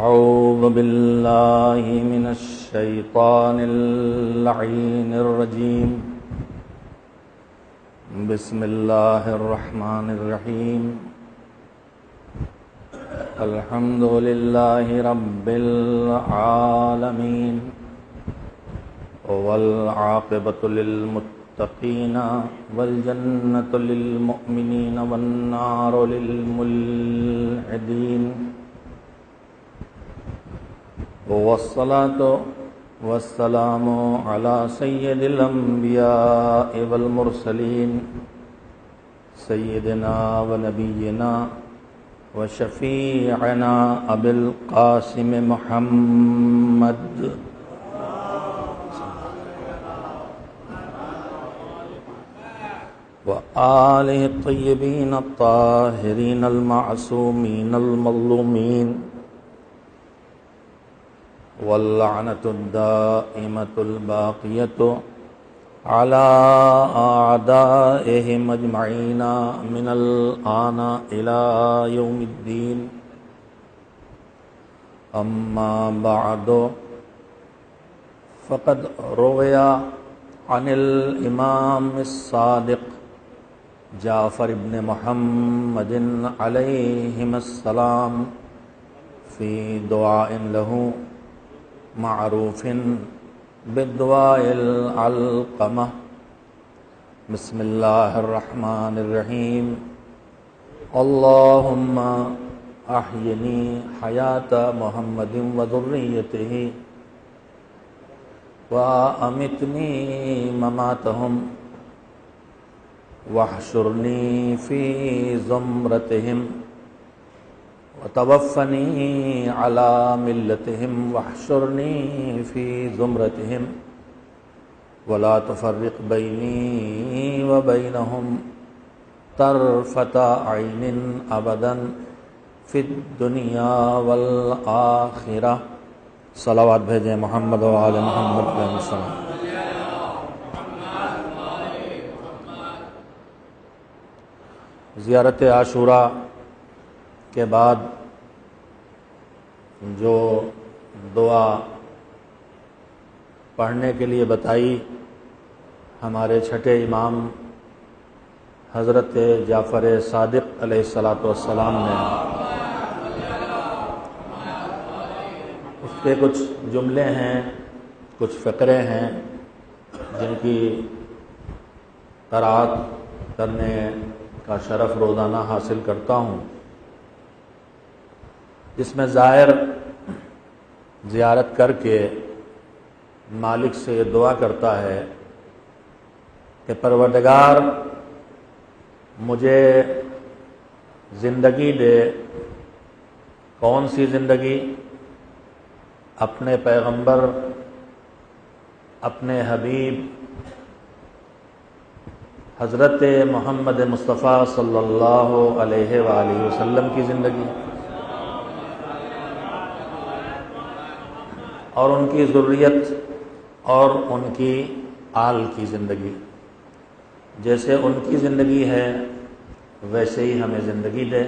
أعوذ بالله من الشيطان اللعين الرجيم. بسم الله الرحمن الرحيم. الحمد لله رب العالمين والعاقبة للمتقين والجنة للمؤمنين والنار للملحدين. والصلاة والسلام على سيد الأنبياء والمرسلين سيدنا ونبينا وشفيعنا أبي القاسم محمد وآله الطيبين الطاهرين المعصومين المظلومين، واللعنة الدائمة الباقية على أعدائهم أجمعين من الآن إلى يوم الدين. أما بعد، فقد روي عن الإمام الصادق جعفر بن محمد عليهما السلام في دعاء له معروف بالدعاء العلقمة: بسم الله الرحمن الرحيم. اللهم أحيني حياة محمد وذريته وأمتني مماتهم واحشرني في زمرتهم وتوفني على ملتهم واحشرني في زمرتهم ولا تفرق بيني وبينهم طرفة عين أبدا في الدنيا والآخرة. صلوات بھیجیں محمد و آل محمد علیہ السلام. زیارت عاشوراء کے بعد جو دعا پڑھنے کے لیے بتائی ہمارے چھٹے امام حضرت جعفر صادق علیہ السلام نے، اس کے کچھ جملے ہیں، کچھ فقرے ہیں جن کی قرأت کرنے کا شرف روزانہ حاصل کرتا ہوں، جس میں زائر زیارت کر کے مالک سے یہ دعا کرتا ہے کہ پروردگار مجھے زندگی دے. کون سی زندگی؟ اپنے پیغمبر، اپنے حبیب حضرت محمد مصطفیٰ صلی اللہ علیہ وآلہ وسلم کی زندگی، اور ان کی ذریت اور ان کی آل کی زندگی. جیسے ان کی زندگی ہے ویسے ہی ہمیں زندگی دے،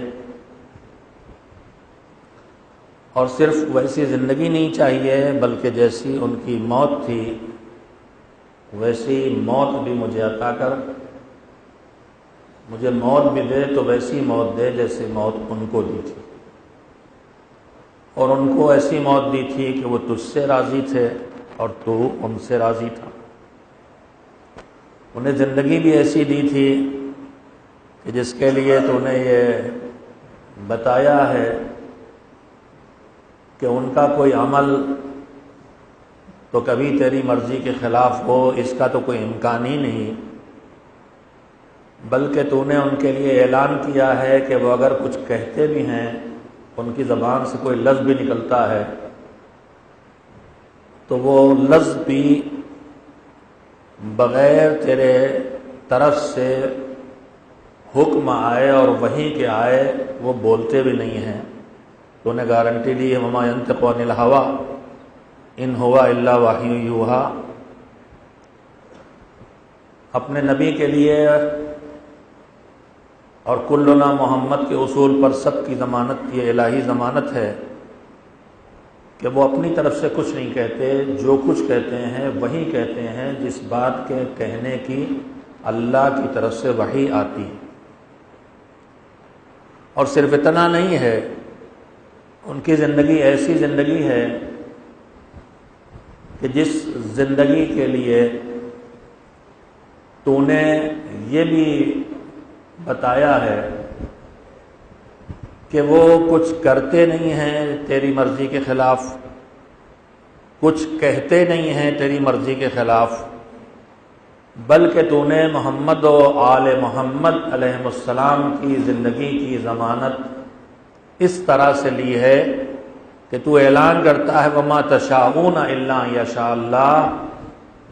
اور صرف ویسی زندگی نہیں چاہیے بلکہ جیسی ان کی موت تھی ویسی موت بھی مجھے عطا کر. مجھے موت بھی دے تو ویسی موت دے جیسے موت ان کو دی تھی، اور ان کو ایسی موت دی تھی کہ وہ تجھ سے راضی تھے اور تو ان سے راضی تھا. انہیں زندگی بھی ایسی دی تھی کہ جس کے لیے تو نے یہ بتایا ہے کہ ان کا کوئی عمل تو کبھی تیری مرضی کے خلاف ہو، اس کا تو کوئی امکان ہی نہیں، بلکہ تو نے ان کے لیے اعلان کیا ہے کہ وہ اگر کچھ کہتے بھی ہیں، ان کی زبان سے کوئی لفظ بھی نکلتا ہے تو وہ لفظ بھی بغیر تیرے طرف سے حکم آئے اور وحی کے آئے وہ بولتے بھی نہیں ہیں. تو نے گارنٹی دی ہے وما ينطق عن الهوى ان هو الا وحی یوحی. اپنے نبی کے لیے اور کلنا محمد کے اصول پر سب کی ضمانت، یہ الہی ضمانت ہے کہ وہ اپنی طرف سے کچھ نہیں کہتے، جو کچھ کہتے ہیں وہی کہتے ہیں جس بات کے کہنے کی اللہ کی طرف سے وحی آتی ہے۔ اور صرف اتنا نہیں ہے، ان کی زندگی ایسی زندگی ہے کہ جس زندگی کے لیے تو نے یہ بھی بتایا ہے کہ وہ کچھ کرتے نہیں ہیں تیری مرضی کے خلاف، کچھ کہتے نہیں ہیں تیری مرضی کے خلاف، بلکہ تو نے محمد و آل محمد علیہ السلام کی زندگی کی ضمانت اس طرح سے لی ہے کہ تو اعلان کرتا ہے وما تشاءون الا یشاء اللہ،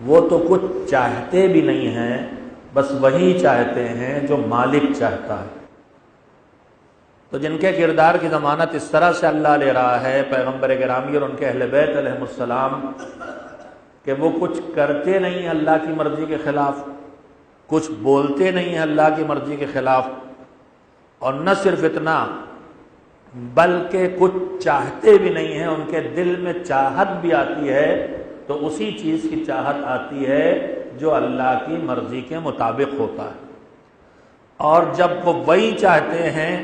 وہ تو کچھ چاہتے بھی نہیں ہیں، بس وہی چاہتے ہیں جو مالک چاہتا ہے۔ تو جن کے کردار کی ضمانت اس طرح سے اللہ لے رہا ہے، پیغمبر گرامی اور ان کے اہل بیت علیہ السلام، کہ وہ کچھ کرتے نہیں ہیں اللہ کی مرضی کے خلاف، کچھ بولتے نہیں ہیں اللہ کی مرضی کے خلاف، اور نہ صرف اتنا بلکہ کچھ چاہتے بھی نہیں ہیں، ان کے دل میں چاہت بھی آتی ہے تو اسی چیز کی چاہت آتی ہے جو اللہ کی مرضی کے مطابق ہوتا ہے۔ اور جب وہ وہی چاہتے ہیں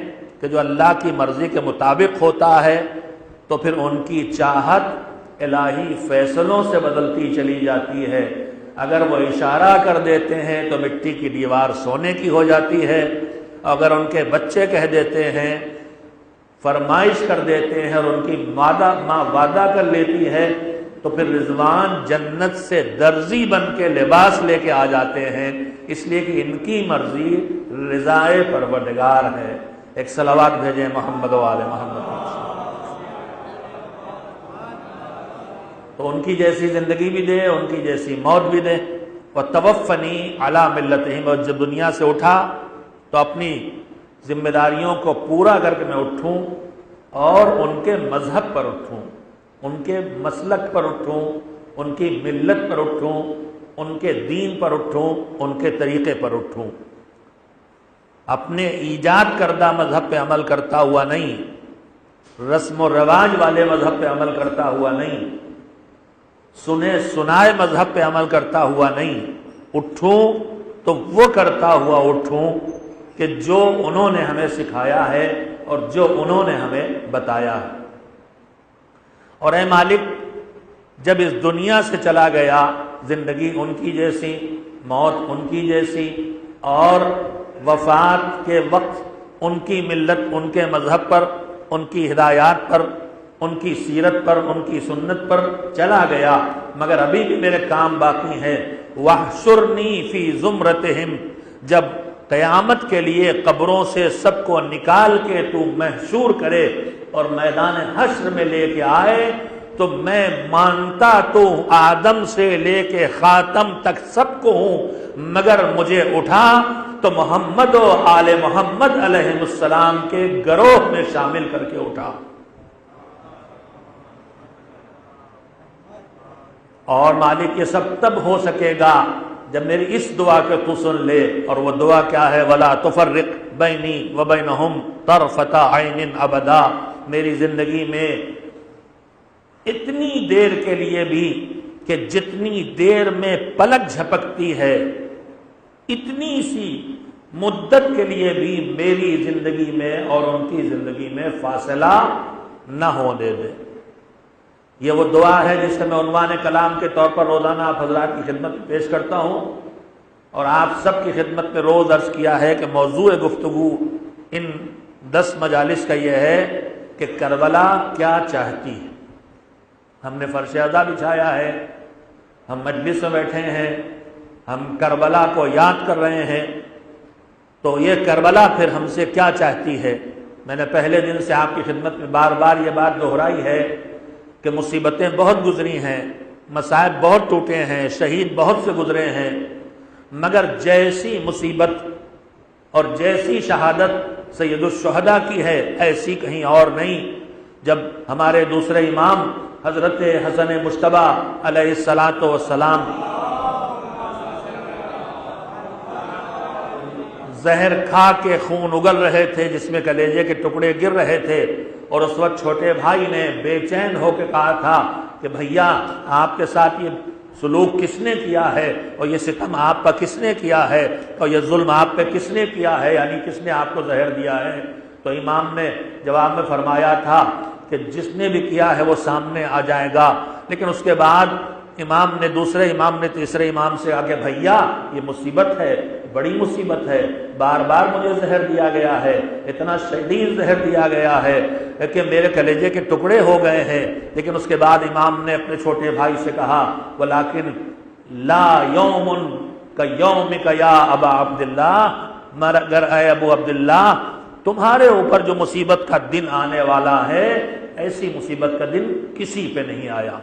کہ جو اللہ کی مرضی کے مطابق ہوتا ہے تو پھر ان کی چاہت الہی فیصلوں سے بدلتی چلی جاتی ہے۔ اگر وہ اشارہ کر دیتے ہیں تو مٹی کی دیوار سونے کی ہو جاتی ہے، اگر ان کے بچے کہہ دیتے ہیں، فرمائش کر دیتے ہیں اور ان کی ماں وعدہ کر لیتی ہے تو پھر رضوان جنت سے درزی بن کے لباس لے کے آ جاتے ہیں، اس لیے کہ ان کی مرضی رضائے پروردگار ہے۔ ایک صلوات بھیجیں محمد و آل محمد۔ تو ان کی جیسی زندگی بھی دے، ان کی جیسی موت بھی دے۔ وَتَوَفَّنِي عَلَى مِلَّتِهِمْ، اور جب دنیا سے اٹھا تو اپنی ذمہ داریوں کو پورا کر کے میں اٹھوں اور ان کے مذہب پر اٹھوں، ان کے مسلک پر اٹھوں، ان کی ملت پر اٹھوں، ان کے دین پر اٹھوں، ان کے طریقے پر اٹھوں، اپنے ایجاد کردہ مذہب پہ عمل کرتا ہوا نہیں، رسم و رواج والے مذہب پہ عمل کرتا ہوا نہیں، سنے سنائے مذہب پہ عمل کرتا ہوا نہیں، اٹھوں تو وہ کرتا ہوا اٹھوں کہ جو انہوں نے ہمیں سکھایا ہے اور جو انہوں نے ہمیں بتایا ہے۔ اور اے مالک، جب اس دنیا سے چلا گیا، زندگی ان کی جیسی، موت ان کی جیسی، اور وفات کے وقت ان کی ملت، ان کے مذہب پر، ان کی ہدایات پر، ان کی سیرت پر، ان کی سنت پر چلا گیا، مگر ابھی بھی میرے کام باقی ہے۔ وَاحْشُرْنِي فِي زُمْرَتِهِمْ، جب قیامت کے لیے قبروں سے سب کو نکال کے تو محشور کرے اور میدان حشر میں لے کے آئے تو میں مانتا تو آدم سے لے کے خاتم تک سب کو ہوں، مگر مجھے اٹھا تو محمد و آل محمد علیہ السلام کے گروہ میں شامل کر کے اٹھا۔ اور مالک یہ سب تب ہو سکے گا جب میری اس دعا کے تو سن لے، اور وہ دعا کیا ہے؟ وَلَا تُفَرِّقْ بَيْنِي وَبَيْنَهُمْ طَرْفَةَ عَيْنٍ أَبَدًا، میری زندگی میں اتنی دیر کے لیے بھی کہ جتنی دیر میں پلک جھپکتی ہے، اتنی سی مدت کے لیے بھی میری زندگی میں اور ان کی زندگی میں فاصلہ نہ ہونے دے۔ یہ وہ دعا ہے جس سے میں عنوان کلام کے طور پر روزانہ آپ حضرات کی خدمت میں پیش کرتا ہوں، اور آپ سب کی خدمت میں روز عرض کیا ہے کہ موضوع گفتگو ان 10 مجالس کا یہ ہے کہ کربلا کیا چاہتی ہے۔ ہم نے فرش ازاں بچھایا ہے، ہم مجلس میں بیٹھے ہیں، ہم کربلا کو یاد کر رہے ہیں، تو یہ کربلا پھر ہم سے کیا چاہتی ہے؟ میں نے پہلے دن سے آپ کی خدمت میں بار بار یہ بات دہرائی ہے کہ مصیبتیں بہت گزری ہیں، مصائب بہت ٹوٹے ہیں، شہید بہت سے گزرے ہیں، مگر جیسی مصیبت اور جیسی شہادت سید الشہداء کی ہے ایسی کہیں اور نہیں۔ جب ہمارے دوسرے امام حضرت حسن مجتبی علیہ السلام زہر کھا کے خون اگل رہے تھے، جس میں کلیجے کے ٹکڑے گر رہے تھے، اور اس وقت چھوٹے بھائی نے بے چین ہو کے کہا تھا کہ بھیا آپ کے ساتھ یہ سلوک کس نے کیا ہے اور یہ ستم آپ پر کس نے کیا ہے اور یہ ظلم آپ پہ کس نے کیا ہے، یعنی کس نے آپ کو زہر دیا ہے؟ تو امام نے جواب میں فرمایا تھا کہ جس نے بھی کیا ہے وہ سامنے آ جائے گا۔ لیکن اس کے بعد امام نے دوسرے امام نے تیسرے امام سے کہا کہ بھیا یہ مصیبت ہے، بڑی مصیبت ہے، بار بار مجھے زہر دیا گیا ہے، اتنا شدید زہر دیا گیا ہے کہ میرے کلیجے کے ٹکڑے ہو گئے ہیں۔ لیکن اس کے بعد امام نے اپنے چھوٹے بھائی سے کہا ولیکن لا یوم کیومک یا ابا عبداللہ، مگر اے ابو عبداللہ تمہارے اوپر جو مصیبت کا دن آنے والا ہے ایسی مصیبت کا دن کسی پہ نہیں آیا،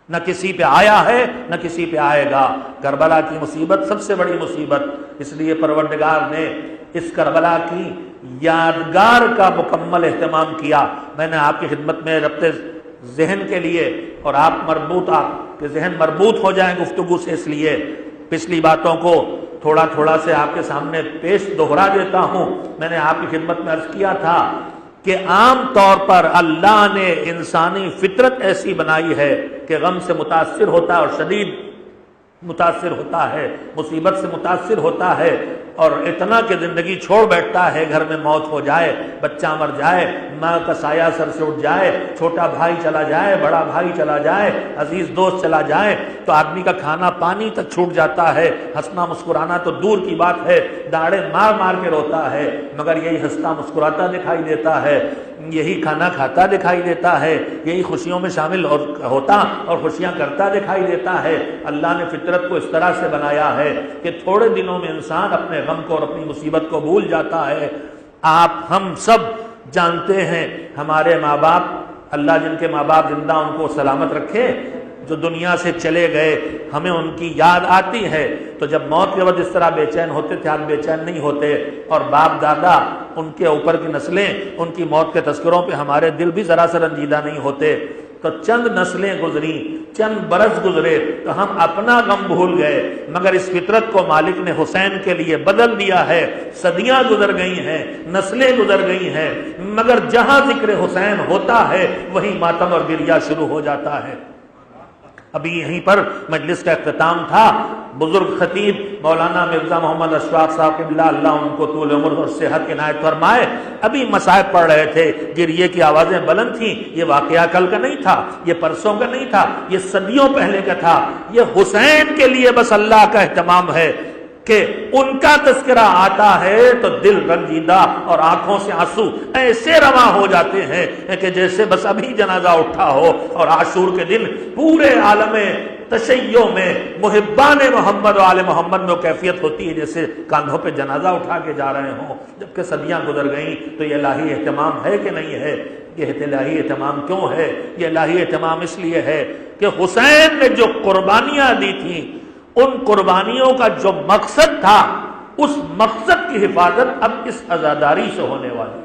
نہ کسی پہ آیا ہے نہ کسی پہ آئے گا۔ کربلا کی مصیبت سب سے بڑی مصیبت، اس لیے پروردگار نے اس کربلا کی یادگار کا مکمل اہتمام کیا۔ میں نے آپ کی خدمت میں ربط ذہن کے لیے اور آپ کے ذہن مربوط ہو جائیں گفتگو سے، اس لیے پچھلی باتوں کو تھوڑا تھوڑا سے آپ کے سامنے پیش دوہرا دیتا ہوں۔ میں نے آپ کی خدمت میں عرض کیا تھا کہ عام طور پر اللہ نے انسانی فطرت ایسی بنائی ہے کہ غم سے متاثر ہوتا ہے اور شدید متاثر ہوتا ہے، مصیبت سے متاثر ہوتا ہے، اور اتنا کہ زندگی چھوڑ بیٹھتا ہے، گھر میں موت ہو جائے، بچہ مر جائے، ماں کا سایہ سر سے اٹھ جائے، چھوٹا بھائی چلا جائے، بڑا بھائی چلا جائے، عزیز دوست چلا جائے تو آدمی کا کھانا پانی تک چھوٹ جاتا ہے، ہنسنا مسکرانا تو دور کی بات ہے، داڑے مار مار کے روتا ہے، مگر یہی ہنستا مسکراتا دکھائی دیتا ہے، یہی کھانا کھاتا دکھائی دیتا ہے، یہی خوشیوں میں شامل ہوتا اور خوشیاں کرتا دکھائی دیتا ہے۔ اللہ نے فطرت کو اس طرح سے بنایا ہے کہ تھوڑے دنوں میں انسان اپنے غم کو اور اپنی مصیبت کو بھول جاتا ہے۔ ہم سب جانتے ہیں ہمارے ماں باپ، اللہ جن کے ماں باپ زندہ ان کو سلامت رکھے، جو دنیا سے چلے گئے، ہمیں ان کی یاد آتی ہے تو جب موت کے وقت اس طرح بے چین ہوتے تھے، آج بے چین نہیں ہوتے، اور باپ دادا ان کے اوپر کی نسلیں ان کی موت کے تذکروں پہ ہمارے دل بھی ذرا سا رنجیدہ نہیں ہوتے۔ تو چند نسلیں گزری، چند برس گزرے تو ہم اپنا غم بھول گئے، مگر اس فطرت کو مالک نے حسین کے لیے بدل دیا ہے۔ صدیاں گزر گئی ہیں، نسلیں گزر گئی ہیں، مگر جہاں ذکر حسین ہوتا ہے وہیں ماتم اور گریہ شروع ہو جاتا ہے۔ ابھی یہیں پر مجلس کا اختتام تھا، بزرگ خطیب مولانا مرزا محمد اشفاق صاحب قبلہ اللہ ان کو طول عمر اور صحت عنایت فرمائے، ابھی مصائب پڑھ رہے تھے، گریے کی آوازیں بلند تھیں۔ یہ واقعہ کل کا نہیں تھا، یہ پرسوں کا نہیں تھا، یہ صدیوں پہلے کا تھا۔ یہ حسین کے لیے بس اللہ کا اہتمام ہے کہ ان کا تذکرہ آتا ہے تو دل رنجیدہ اور آنکھوں سے آنسو ایسے رواں ہو جاتے ہیں کہ جیسے بس ابھی جنازہ اٹھا ہو۔ اور عاشور کے دن پورے عالم تشیع میں محبان محمد و آل محمد میں وہ کیفیت ہوتی ہے جیسے کاندھوں پہ جنازہ اٹھا کے جا رہے ہوں، جبکہ صدیاں گزر گئیں۔ تو یہ الہی اہتمام ہے کہ نہیں ہے؟ یہ الہی اہتمام کیوں ہے؟ یہ الہی اہتمام اس لیے ہے کہ حسین نے جو قربانیاں دی تھیں، ان قربانیوں کا جو مقصد تھا، اس مقصد کی حفاظت اب اس عزاداری سے ہونے والی۔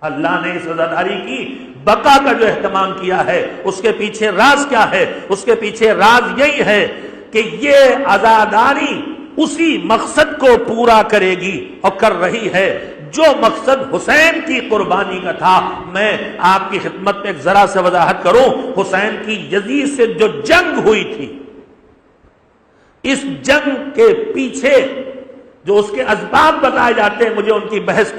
اللہ نے اس عزاداری کی بقا کا جو اہتمام کیا ہے، اس کے پیچھے راز کیا ہے؟ اس کے پیچھے راز یہی ہے کہ یہ عزاداری اسی مقصد کو پورا کرے گی اور کر رہی ہے جو مقصد حسین کی قربانی کا تھا۔ میں آپ کی خدمت میں ایک ذرا سے وضاحت کروں، حسین کی یزید سے جو جنگ ہوئی تھی، اس جنگ کے پیچھے جو اس کے اسباب بتائے جاتے ہیں، مجھے ان کی بحث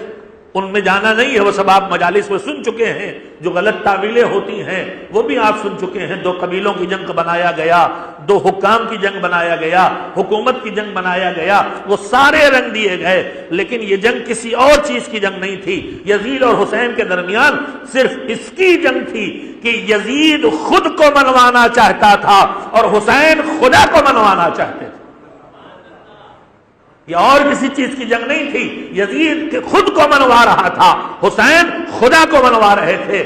ان میں جانا نہیں ہے، وہ سب آپ مجالس میں سن چکے ہیں۔ جو غلط تعویلیں ہوتی ہیں وہ بھی آپ سن چکے ہیں۔ 2 قبیلوں کی جنگ بنایا گیا، 2 حکام کی جنگ بنایا گیا، حکومت کی جنگ بنایا گیا، وہ سارے رنگ دیے گئے، لیکن یہ جنگ کسی اور چیز کی جنگ نہیں تھی۔ یزید اور حسین کے درمیان صرف اس کی جنگ تھی کہ یزید خود کو منوانا چاہتا تھا اور حسین خدا کو منوانا چاہتے تھے۔ یہ اور کسی چیز کی جنگ نہیں تھی۔ یزید کے خود کو منوا رہا تھا، حسین خدا کو منوا رہے تھے۔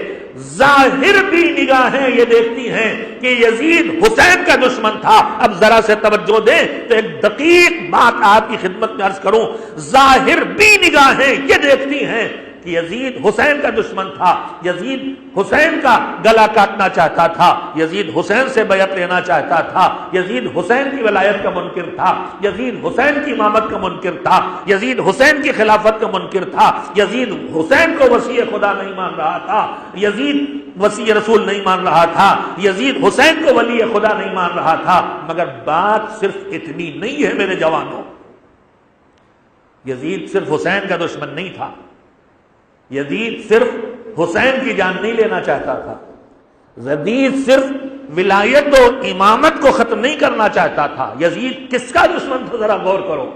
ظاہر بھی نگاہیں یہ دیکھتی ہیں کہ یزید حسین کا دشمن تھا۔ اب ذرا سے توجہ دیں تو ایک دقیق بات آپ کی خدمت میں عرض کروں، ظاہر بھی نگاہیں یہ دیکھتی ہیں کہ یزید حسین کا دشمن تھا، یزید حسین کا گلا کاٹنا چاہتا تھا، یزید حسین سے بیعت لینا چاہتا تھا، یزید حسین کی ولایت کا منکر تھا، یزید حسین کی امامت کا منکر تھا، یزید حسین کی خلافت کا منکر تھا، یزید حسین کو وصی خدا نہیں مان رہا تھا، یزید وصی رسول نہیں مان رہا تھا، یزید حسین کو ولی خدا نہیں مان رہا تھا۔ مگر بات صرف اتنی نہیں ہے میرے جوانوں، یزید صرف حسین کا دشمن نہیں تھا، یزید صرف حسین کی جان نہیں لینا چاہتا تھا، یزید صرف ولایت و امامت کو ختم نہیں کرنا چاہتا تھا۔ یزید کس کا دشمن تھا ذرا غور کرو،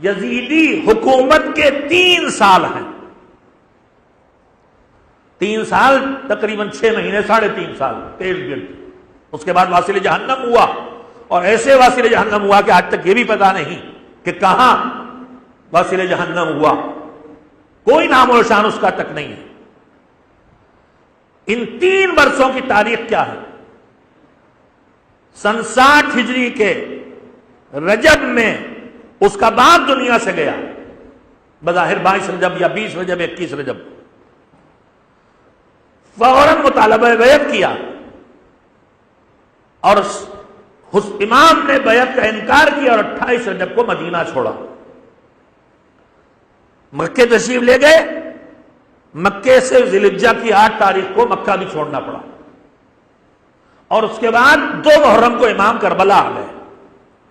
یزیدی حکومت کے 3 سال ہیں، 3 سال تقریباً 6 مہینے، 3.5 سال تیز گرد، اس کے بعد واصل جہنم ہوا، اور ایسے واصل جہنم ہوا کہ آج تک یہ بھی پتا نہیں کہ کہاں واصل جہنم ہوا، کوئی نام و نشان اس کا تک نہیں ہے۔ ان 3 برسوں کی تاریخ کیا ہے؟ سن 60 ہجری کے رجب میں اس کا باپ دنیا سے گیا، بظاہر 22 رجب یا 20 رجب 21 رجب، فوراً مطالبہ بیعت کیا، اور امام نے بیعت کا انکار کیا اور 28 رجب کو مدینہ چھوڑا، مکے تشریف لے گئے، مکے سے ذی الحجہ کی 8 تاریخ کو مکہ بھی چھوڑنا پڑا، اور اس کے بعد 2 محرم کو امام کربلا آ گئے،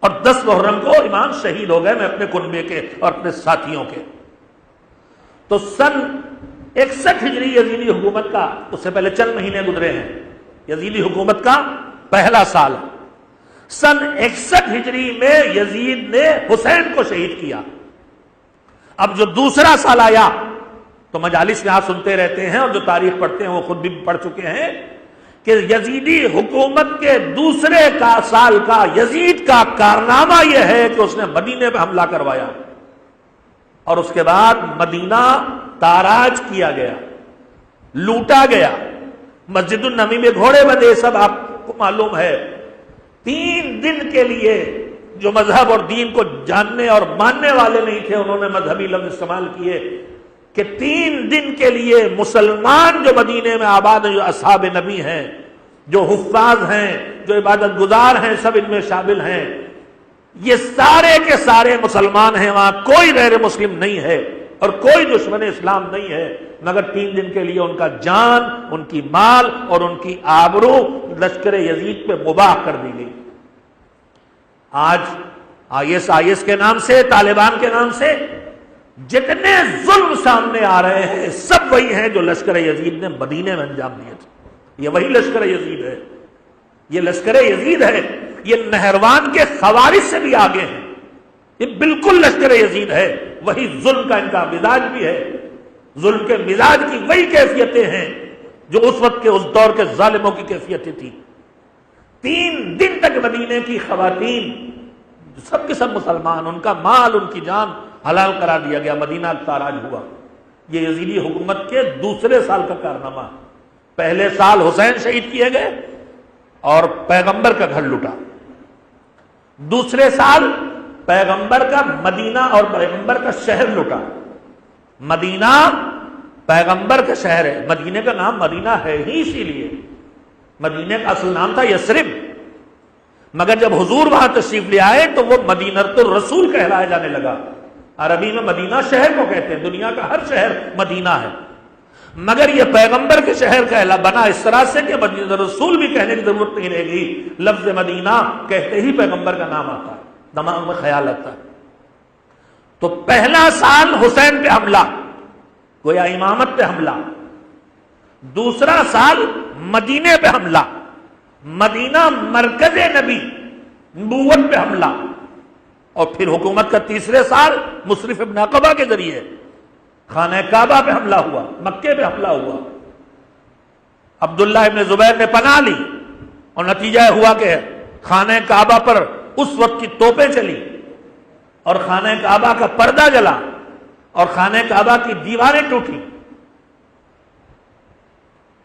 اور 10 محرم کو امام شہید ہو گئے، میں اپنے کنبے کے اور اپنے ساتھیوں کے۔ تو سن 61 ہجری یزیدی حکومت کا، اس سے پہلے چند مہینے گزرے ہیں، یزیدی حکومت کا پہلا سال، سن 61 ہجری میں یزید نے حسین کو شہید کیا۔ اب جو دوسرا سال آیا تو مجالس میں آپ سنتے رہتے ہیں، اور جو تاریخ پڑھتے ہیں وہ خود بھی پڑھ چکے ہیں کہ یزیدی حکومت کے دوسرے سال کا یزید کا کارنامہ یہ ہے کہ اس نے مدینے پہ حملہ کروایا، اور اس کے بعد مدینہ تاراج کیا گیا، لوٹا گیا، مسجد النبی میں گھوڑے بندھے، سب آپ کو معلوم ہے۔ 3 دن کے لیے جو مذہب اور دین کو جاننے اور ماننے والے نہیں تھے، انہوں نے مذہبی لفظ استعمال کیے کہ 3 دن کے لیے مسلمان جو مدینے میں آباد ہیں، جو اصحاب نبی ہیں، جو حفاظ ہیں، جو عبادت گزار ہیں، سب ان میں شامل ہیں، یہ سارے کے سارے مسلمان ہیں، وہاں کوئی غیر مسلم نہیں ہے اور کوئی دشمن اسلام نہیں ہے، مگر 3 دن کے لیے ان کا جان، ان کی مال اور ان کی آبرو لشکر یزید پہ مباح کر دی گئی۔ آج IS کے نام سے، طالبان کے نام سے جتنے ظلم سامنے آ رہے ہیں، سب وہی ہیں جو لشکر یزید نے مدینے میں انجام دیے تھے۔ یہ وہی لشکر یزید ہے، یہ لشکر یزید ہے، یہ نہروان کے خوارج سے بھی آگے ہیں، یہ بالکل لشکر یزید ہے۔ وہی ظلم کا ان کا مزاج بھی ہے، ظلم کے مزاج کی وہی کیفیتیں ہیں جو اس وقت کے اس دور کے ظالموں کی کیفیتیں تھیں۔ 3 دن تک مدینے کی خواتین سب کے سب مسلمان، ان کا مال، ان کی جان حلال قرار دیا گیا، مدینہ تاراج ہوا۔ یہ یزیدی حکومت کے دوسرے سال کا کارنامہ۔ پہلے سال حسین شہید کیے گئے اور پیغمبر کا گھر لوٹا، دوسرے سال پیغمبر کا مدینہ اور پیغمبر کا شہر لوٹا۔ مدینہ پیغمبر کا شہر ہے، مدینے کا نام مدینہ ہے ہی اسی لیے، مدینے کا اصل نام تھا یثرب، مگر جب حضور وہاں تشریف لے آئے تو وہ مدینۃ الرسول کہلایا جانے لگا۔ عربی میں مدینہ شہر کو کہتے ہیں، دنیا کا ہر شہر مدینہ ہے، مگر یہ پیغمبر کے شہر کہلا بنا اس طرح سے کہ مدینہ الرسول بھی کہنے کی ضرورت نہیں رہ گئی، لفظ مدینہ کہتے ہی پیغمبر کا نام آتا ہے، دماغ میں خیال آتا ہے۔ تو پہلا سال حسین پہ حملہ، گویا امامت پہ حملہ، دوسرا سال مدینے پہ حملہ، مدینہ مرکز نبی، نبوت پہ حملہ، اور پھر حکومت کا تیسرے سال مصرف ابن عقبہ کے ذریعے خانہ کعبہ پہ حملہ ہوا، مکے پہ حملہ ہوا، عبداللہ ابن زبیر نے پناہ لی، اور نتیجہ ہوا کہ خانہ کعبہ پر اس وقت کی توپیں چلی، اور خانہ کعبہ کا پردہ جلا، اور خانہ کعبہ کی دیواریں ٹوٹی۔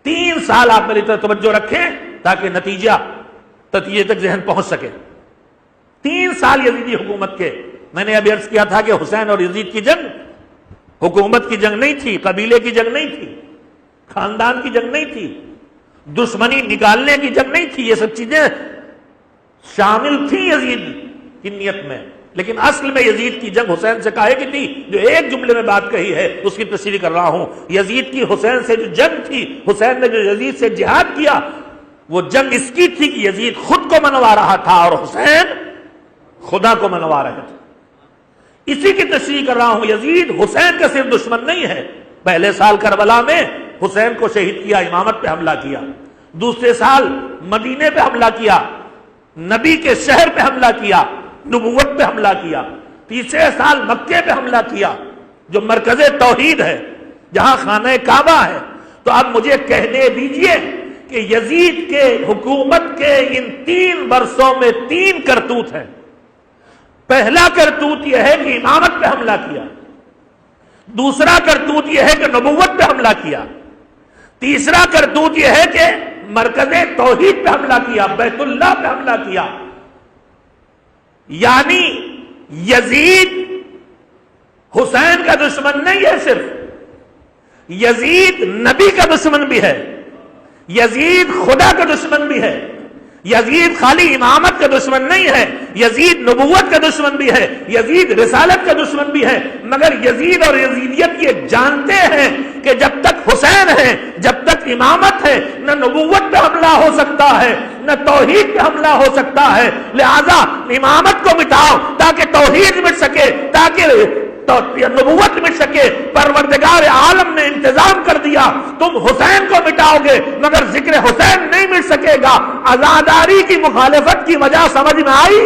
3 سال آپ میری طرف توجہ رکھیں تاکہ نتیجے تک ذہن پہنچ سکے۔ 3 سال یزیدی حکومت کے، میں نے ابھی عرض کیا تھا کہ حسین اور یزید کی جنگ حکومت کی جنگ نہیں تھی، قبیلے کی جنگ نہیں تھی، خاندان کی جنگ نہیں تھی، دشمنی نکالنے کی جنگ نہیں تھی، یہ سب چیزیں شامل تھی یزید کی نیت میں، لیکن اصل میں یزید کی جنگ حسین سے کاہے کی تھی؟ جو ایک جملے میں بات کہی ہے اس کی تشریح کر رہا ہوں۔ یزید کی حسین سے جو جنگ تھی، حسین نے جو یزید سے جہاد کیا، وہ جنگ اس کی تھی کہ یزید خود کو منوا رہا تھا اور حسین خدا کو منوا رہے تھے۔ اسی کی تشریح کر رہا ہوں۔ یزید حسین کا صرف دشمن نہیں ہے۔ پہلے سال کربلا میں حسین کو شہید کیا، امامت پہ حملہ کیا، دوسرے سال مدینے پہ حملہ کیا، نبی کے شہر پہ حملہ کیا، نبوت پہ حملہ کیا، تیسرے سال مکے پہ حملہ کیا جو مرکز توحید ہے، جہاں خانہ کعبہ ہے۔ تو اب مجھے کہنے دیجئے کہ یزید کے حکومت کے ان 3 برسوں میں 3 کرتوت ہیں۔ پہلا کرتوت یہ ہے کہ امامت پہ حملہ کیا، دوسرا کرتوت یہ ہے کہ نبوت پہ حملہ کیا، تیسرا کرتوت یہ ہے کہ مرکز توحید پہ حملہ کیا، بیت اللہ پہ حملہ کیا۔ یعنی یزید حسین کا دشمن نہیں ہے، صرف یزید نبی کا دشمن بھی ہے، یزید خدا کا دشمن بھی ہے، یزید خالی امامت کا دشمن نہیں ہے، یزید نبوت کا دشمن بھی ہے، یزید رسالت کا دشمن بھی ہے۔ مگر یزید اور یزیدیت یہ جانتے ہیں کہ جب تک حسین ہے، جب تک امامت ہے، نہ نبوت پہ حملہ ہو سکتا ہے، نہ توحید پہ حملہ ہو سکتا ہے۔ لہذا امامت کو مٹاؤ تاکہ توحید مٹ سکے، تاکہ نبوت مٹ سکے۔ پروردگار عالم نے انتظام کر دیا، تم حسین کو مٹاؤ گے مگر ذکر حسین نہیں مٹ سکے گا۔ عزاداری کی مخالفت کی وجہ سمجھ میں آئی؟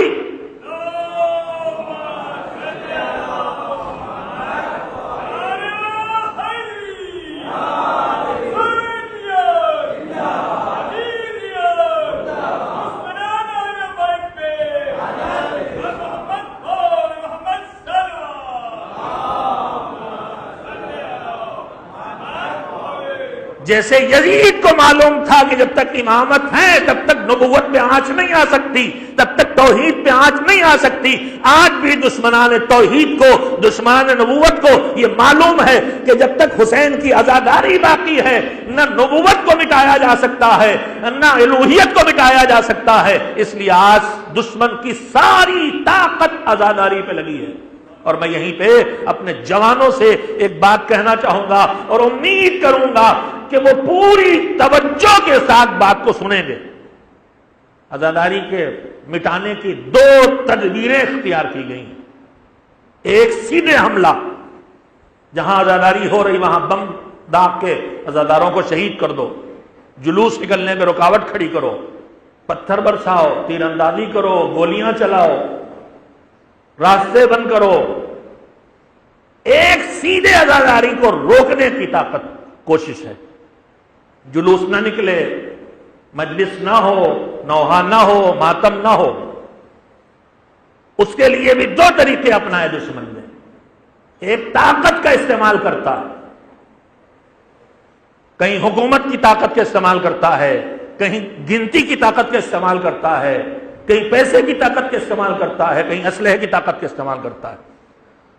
جیسے یزید کو معلوم تھا کہ جب تک امامت ہے تب تک نبوت پہ آنچ نہیں آ سکتی، تب تک توحید پہ آنچ نہیں آ سکتی۔ آج بھی دشمنان توحید کو، دشمنان نبوت کو یہ معلوم ہے کہ جب تک حسین کی عزاداری باقی ہے نہ نبوت کو مٹایا جا سکتا ہے، نہ الوہیت کو مٹایا جا سکتا ہے۔ اس لیے آج دشمن کی ساری طاقت عزاداری پہ لگی ہے۔ اور میں یہیں پہ اپنے جوانوں سے ایک بات کہنا چاہوں گا اور امید کروں گا کہ وہ پوری توجہ کے ساتھ بات کو سنیں گے۔ عزاداری کے مٹانے کی 2 تدبیریں اختیار کی گئی ہیں۔ ایک سیدھے حملہ، جہاں عزاداری ہو رہی وہاں بم داغ کے عزاداروں کو شہید کر دو، جلوس نکلنے میں رکاوٹ کھڑی کرو، پتھر برساؤ، تیر اندازی کرو، گولیاں چلاؤ، راستے بند کرو۔ ایک سیدھے عزاداری کو روکنے کی طاقت کوشش ہے، جلوس نہ نکلے، مجلس نہ ہو، نوحہ نہ ہو، ماتم نہ ہو۔ اس کے لیے بھی 2 طریقے اپنائے دشمن نے۔ ایک طاقت کا استعمال کرتا ہے، کہیں حکومت کی طاقت کا استعمال کرتا ہے، کہیں گنتی کی طاقت کا استعمال کرتا ہے، کہیں پیسے کی طاقت کا استعمال کرتا ہے، کہیں اسلحے کی طاقت کا استعمال کرتا ہے۔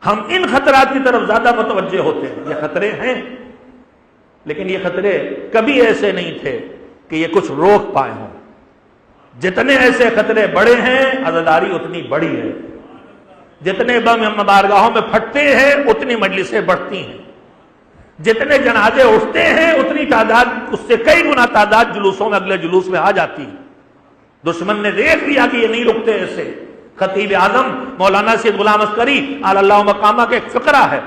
ہم ان خطرات کی طرف زیادہ متوجہ ہوتے ہیں۔ یہ خطرے ہیں، لیکن یہ خطرے کبھی ایسے نہیں تھے کہ یہ کچھ روک پائے ہوں۔ جتنے ایسے خطرے بڑے ہیں، عزاداری اتنی بڑی ہے۔ جتنے بم بارگاہوں میں پھٹتے ہیں اتنی مجلسیں بڑھتی ہیں، جتنے جنازے اٹھتے ہیں اتنی تعداد، اس سے کئی گنا تعداد جلوسوں میں، اگلے جلوس میں آ جاتی ہے۔ دشمن نے دیکھ لیا کہ یہ نہیں رکتے ایسے۔ خطیب اعظم مولانا سید غلام عسکری اعلی اللہ مقامہ کا ایک فقرہ ہے،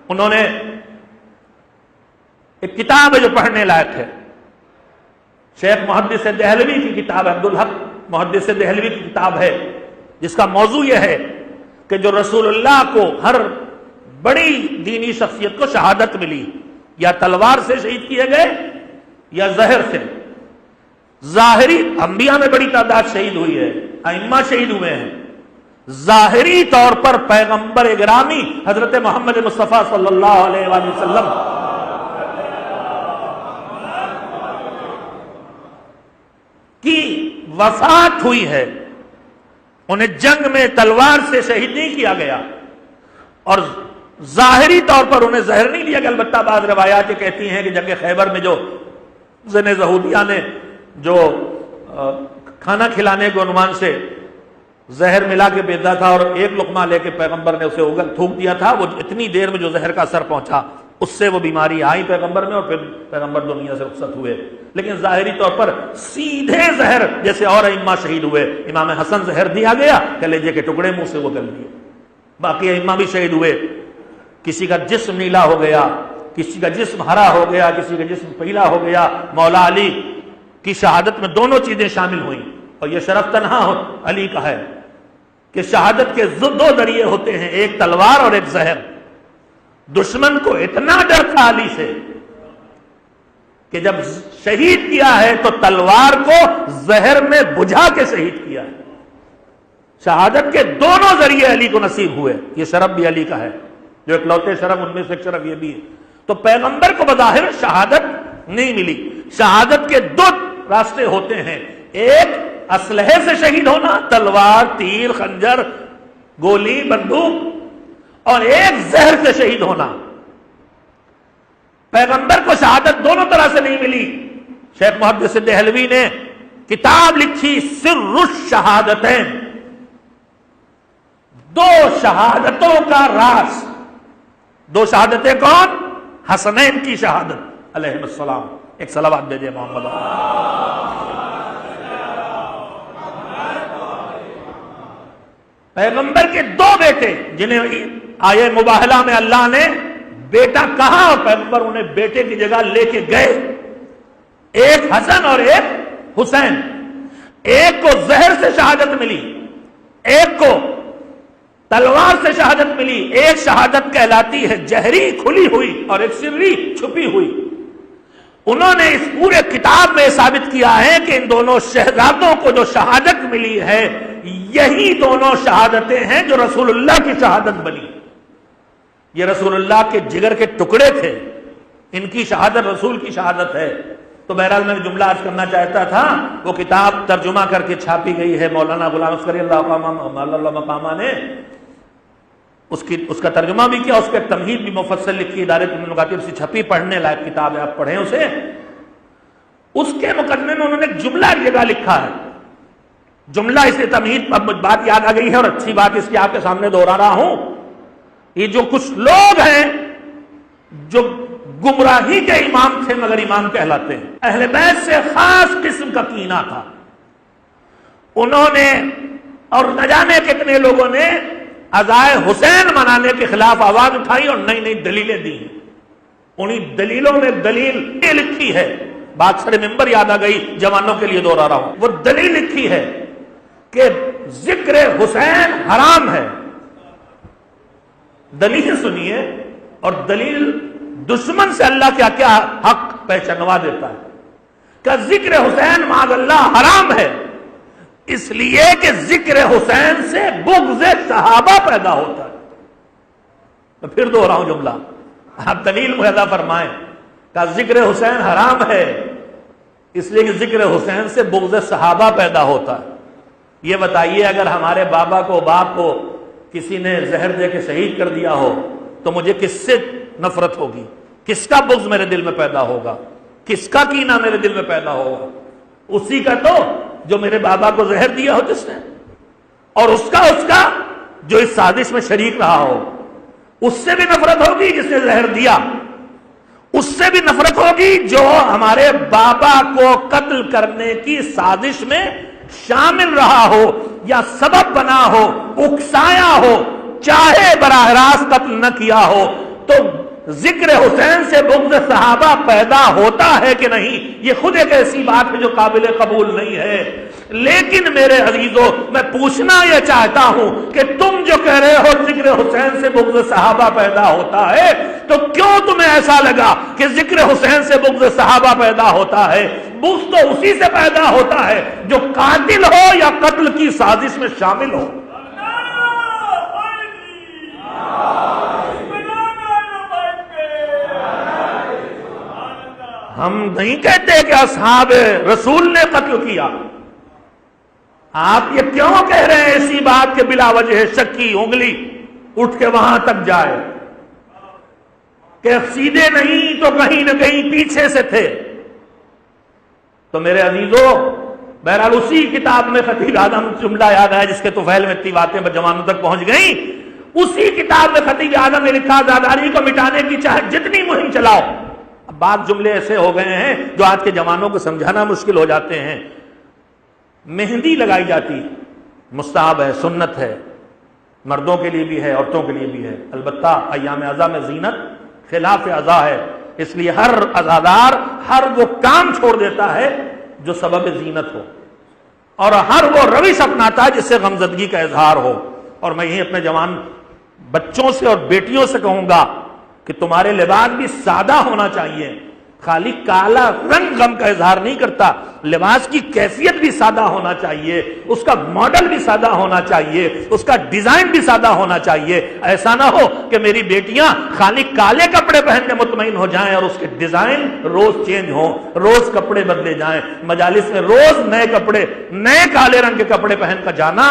انہوں نے ایک کتاب ہے جو پڑھنے لائق ہے، شیخ محدث دہلوی کی کتاب ہے، عبدالحق محدث دہلوی کی کتاب ہے، جس کا موضوع یہ ہے کہ جو رسول اللہ کو ہر بڑی دینی شخصیت کو شہادت ملی، یا تلوار سے شہید کیے گئے یا زہر سے۔ ظاہری انبیاء میں بڑی تعداد شہید ہوئی ہے، ائمہ شہید ہوئے ہیں۔ ظاہری طور پر پیغمبر گرامی حضرت محمد مصطفیٰ صلی اللہ علیہ وآلہ وسلم کی وفات ہوئی ہے، انہیں جنگ میں تلوار سے شہید نہیں کیا گیا، اور ظاہری طور پر انہیں زہر نہیں دیا کہ البتہ بعض روایات یہ کہتی ہیں کہ جنگ خیبر میں جو زن زہودیہ نے جو کھانا کھلانے کے عنوان سے زہر ملا کے بھیجا تھا اور ایک لقمہ لے کے پیغمبر نے اسے اگل تھوک دیا تھا، وہ اتنی دیر میں جو زہر کا اثر پہنچا اس سے وہ بیماری آئی پیغمبر میں اور پھر پیغمبر دنیا سے رخصت ہوئے. لیکن ظاہری طور پر سیدھے زہر جیسے اور ائمہ شہید ہوئے. امام حسن زہر دیا گیا، کلیجے کے ٹکڑے منہ سے وہ گل دیے. باقی ائمہ بھی شہید ہوئے. کسی کا جسم نیلا ہو گیا، کسی کا جسم ہرا ہو گیا، کسی کا جسم پیلا ہو گیا. مولا علی کی شہادت میں دونوں چیزیں شامل ہوئیں. اور یہ شرف تنہا علی کا ہے کہ شہادت کے دو ذریعے ہوتے ہیں، ایک تلوار اور ایک زہر. دشمن کو اتنا ڈر تھا علی سے کہ جب شہید کیا ہے تو تلوار کو زہر میں بجھا کے شہید کیا ہے. شہادت کے دونوں ذریعے علی کو نصیب ہوئے. یہ شرف بھی علی کا ہے، جو اکلوتے شرف ان میں سے ایک شرف یہ بھی ہے. تو پیغمبر کو بظاہر شہادت نہیں ملی. شہادت کے دو راستے ہوتے ہیں، ایک اسلحے سے شہید ہونا، تلوار، تیر، خنجر، گولی، بندوق، اور ایک زہر سے شہید ہونا. پیغمبر کو شہادت دونوں طرح سے نہیں ملی. شیخ محدث دہلوی نے کتاب لکھی سر الشہادتین، دو شہادتوں کا راز. دو شہادتیں کون؟ حسنین کی شہادت علیہ السلام. ایک صلوات دے دے محمد. پیغمبر کے دو بیٹے جنہیں آیے مباہلہ میں اللہ نے بیٹا کہا اور پیغمبر انہیں بیٹے کی جگہ لے کے گئے. ایک حسن اور ایک حسین. ایک کو زہر سے شہادت ملی، ایک کو تلوار سے شہادت ملی. ایک شہادت کہلاتی ہے جہری کھلی ہوئی اور ایک سری چھپی ہوئی. انہوں نے اس پورے کتاب میں ثابت کیا ہے کہ ان دونوں شہزادوں کو جو شہادت ملی ہے یہی دونوں شہادتیں ہیں جو رسول اللہ کی شہادت بنی. یہ رسول اللہ کے جگر کے ٹکڑے تھے، ان کی شہادت رسول کی شہادت ہے. تو بہرحال میں جملہ عرض کرنا چاہتا تھا، وہ کتاب ترجمہ کر کے چھاپی گئی ہے مولانا غلام عسکری اللہ مقامہ نے اس کا ترجمہ بھی کیا، اس پہ تمہید بھی مفصل لکھی، ادارے مکاتب سے چھپی، پڑھنے لائق کتاب ہے، آپ پڑھیں اسے. اس کے مقدمے میں انہوں نے ایک جملہ ایک جگہ لکھا ہے. جملہ اس لیے تمہید، اب مجھ بات یاد آ گئی ہے اور اچھی بات اس کی آپ کے سامنے دوہرا رہا ہوں. یہ جو کچھ لوگ ہیں جو گمراہی کے امام تھے مگر امام کہلاتے ہیں، اہل بیت سے خاص قسم کا کینہ تھا. انہوں نے اور نہ جانے کتنے لوگوں نے عزائے حسین منانے کے خلاف آواز اٹھائی اور نئی نئی دلیلیں دی. انہی دلیلوں میں دلیل یہ لکھی ہے، بات سر ممبر یاد آ گئی، جوانوں کے لیے دوہرا رہا ہوں. وہ دلیل لکھی ہے کہ ذکر حسین حرام ہے. دلیل سنیے، اور دلیل دشمن سے اللہ کیا کیا حق پہچانوا دیتا ہے کہ ذکر حسین معاذ اللہ حرام ہے، اس لیے کہ ذکر حسین سے بغض صحابہ پیدا ہوتا ہے. تو پھر دوہرا ہوں جملہ، آپ دلیل مہیا فرمائیں کہ ذکر حسین حرام ہے اس لیے کہ ذکر حسین سے بغض صحابہ پیدا ہوتا ہے. یہ بتائیے اگر ہمارے بابا کو باپ کو کسی نے زہر دے کے شہید کر دیا ہو تو مجھے کس سے نفرت ہوگی، کس کا بغض میرے دل میں پیدا ہوگا، کس کا کینہ میرے دل میں پیدا ہوگا؟ اسی کا تو جو میرے بابا کو زہر دیا ہو جس نے، اور اس کا جو اس سازش میں شریک رہا ہو. اس سے بھی نفرت ہوگی جس نے زہر دیا، اس سے بھی نفرت ہوگی جو ہمارے بابا کو قتل کرنے کی سازش میں شامل رہا ہو یا سبب بنا ہو، اکسایا ہو، چاہے براہ راست قتل نہ کیا ہو. تو ذکر حسین سے بغض صحابہ پیدا ہوتا ہے کہ نہیں، یہ خود ایک ایسی بات ہے جو قابل قبول نہیں ہے. لیکن میرے عزیزوں، میں پوچھنا یہ چاہتا ہوں کہ تم جو کہہ رہے ہو ذکر حسین سے بغض صحابہ پیدا ہوتا ہے، تو کیوں تمہیں ایسا لگا کہ ذکر حسین سے بغض صحابہ پیدا ہوتا ہے؟ بغض تو اسی سے پیدا ہوتا ہے جو قاتل ہو یا قتل کی سازش میں شامل ہو. ہم نہیں کہتے کہ اصحاب رسول نے قتل کیا. آپ یہ کیوں کہہ رہے ہیں ایسی بات کہ بلا وجہ شک کی انگلی اٹھ کے وہاں تک جائے؟ کہ سیدھے نہیں تو کہیں نہ کہیں پیچھے سے تھے. تو میرے عزیزوں، بہرحال اسی کتاب میں خطیب اعظم جملہ یاد ہے جس کے طفیل میں اتنی باتیں جوانوں تک پہنچ گئیں. اسی کتاب میں خطیب اعظم نے لکھا آزاداری کو مٹانے کی چاہے جتنی مہم چلاؤ. اب بعض جملے ایسے ہو گئے ہیں جو آج کے جوانوں کو سمجھانا مشکل ہو جاتے ہیں. مہندی لگائی جاتی مستحب ہے، سنت ہے، مردوں کے لیے بھی ہے، عورتوں کے لیے بھی ہے. البتہ ایام عزا میں زینت خلاف عزا ہے، اس لیے ہر عزادار ہر وہ کام چھوڑ دیتا ہے جو سبب زینت ہو، اور ہر وہ روش اپناتا ہے جس سے غمزدگی کا اظہار ہو. اور میں یہی اپنے جوان بچوں سے اور بیٹیوں سے کہوں گا کہ تمہارے لباس بھی سادہ ہونا چاہیے. خالی کالا رنگ غم کا اظہار نہیں کرتا، لباس کی کیفیت بھی سادہ ہونا چاہیے، اس کا ماڈل بھی سادہ ہونا چاہیے، اس کا ڈیزائن بھی سادہ ہونا چاہیے. ایسا نہ ہو کہ میری بیٹیاں خالی کالے کپڑے پہن کے مطمئن ہو جائیں اور اس کے ڈیزائن روز چینج ہوں، روز کپڑے بدلے جائیں، مجالس میں روز نئے کپڑے، نئے کالے رنگ کے کپڑے پہن کر جانا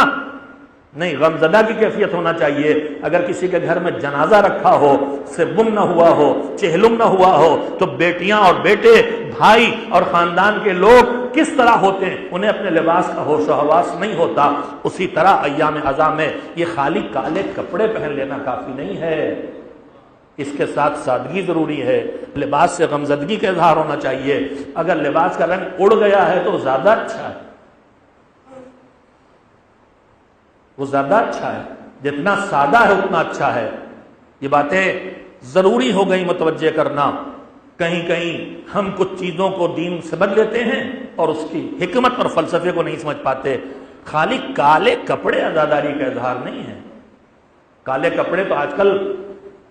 نہیں. غمزدہ کی کیفیت ہونا چاہیے. اگر کسی کے گھر میں جنازہ رکھا ہو، سبم نہ ہوا ہو، چہلم نہ ہوا ہو، تو بیٹیاں اور بیٹے، بھائی اور خاندان کے لوگ کس طرح ہوتے ہیں؟ انہیں اپنے لباس کا ہوش و حواس نہیں ہوتا. اسی طرح ایام عزا میں یہ خالی کالے کپڑے پہن لینا کافی نہیں ہے، اس کے ساتھ سادگی ضروری ہے. لباس سے غمزدگی کا اظہار ہونا چاہیے. اگر لباس کا رنگ اڑ گیا ہے تو زیادہ اچھا ہے، وہ زیادہ اچھا ہے. جتنا سادہ ہے اتنا اچھا ہے. یہ باتیں ضروری ہو گئی متوجہ کرنا. کہیں کہیں ہم کچھ چیزوں کو دین سے بدل لیتے ہیں اور اس کی حکمت اور فلسفے کو نہیں سمجھ پاتے. خالی کالے کپڑے عزاداری کا اظہار نہیں ہے. کالے کپڑے تو آج کل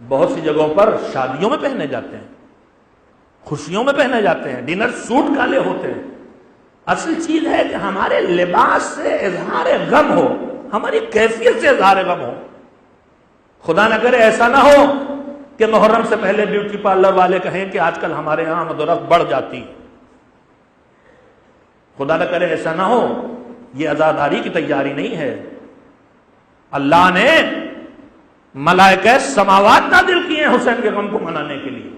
بہت سی جگہوں پر شادیوں میں پہنے جاتے ہیں، خوشیوں میں پہنے جاتے ہیں، ڈنر سوٹ کالے ہوتے ہیں. اصل چیز ہے کہ ہمارے لباس سے اظہار غم ہو، ہماری کیفیت سے اظہار غم ہو. خدا نہ کرے ایسا نہ ہو کہ محرم سے پہلے بیوٹی پارلر والے کہیں کہ آج کل ہمارے یہاں آمد و رفت بڑھ جاتی. خدا نہ کرے ایسا نہ ہو. یہ عزاداری کی تیاری نہیں ہے. اللہ نے ملائکہ سماوات نازل کیے ہیں حسین کے غم کو منانے کے لیے.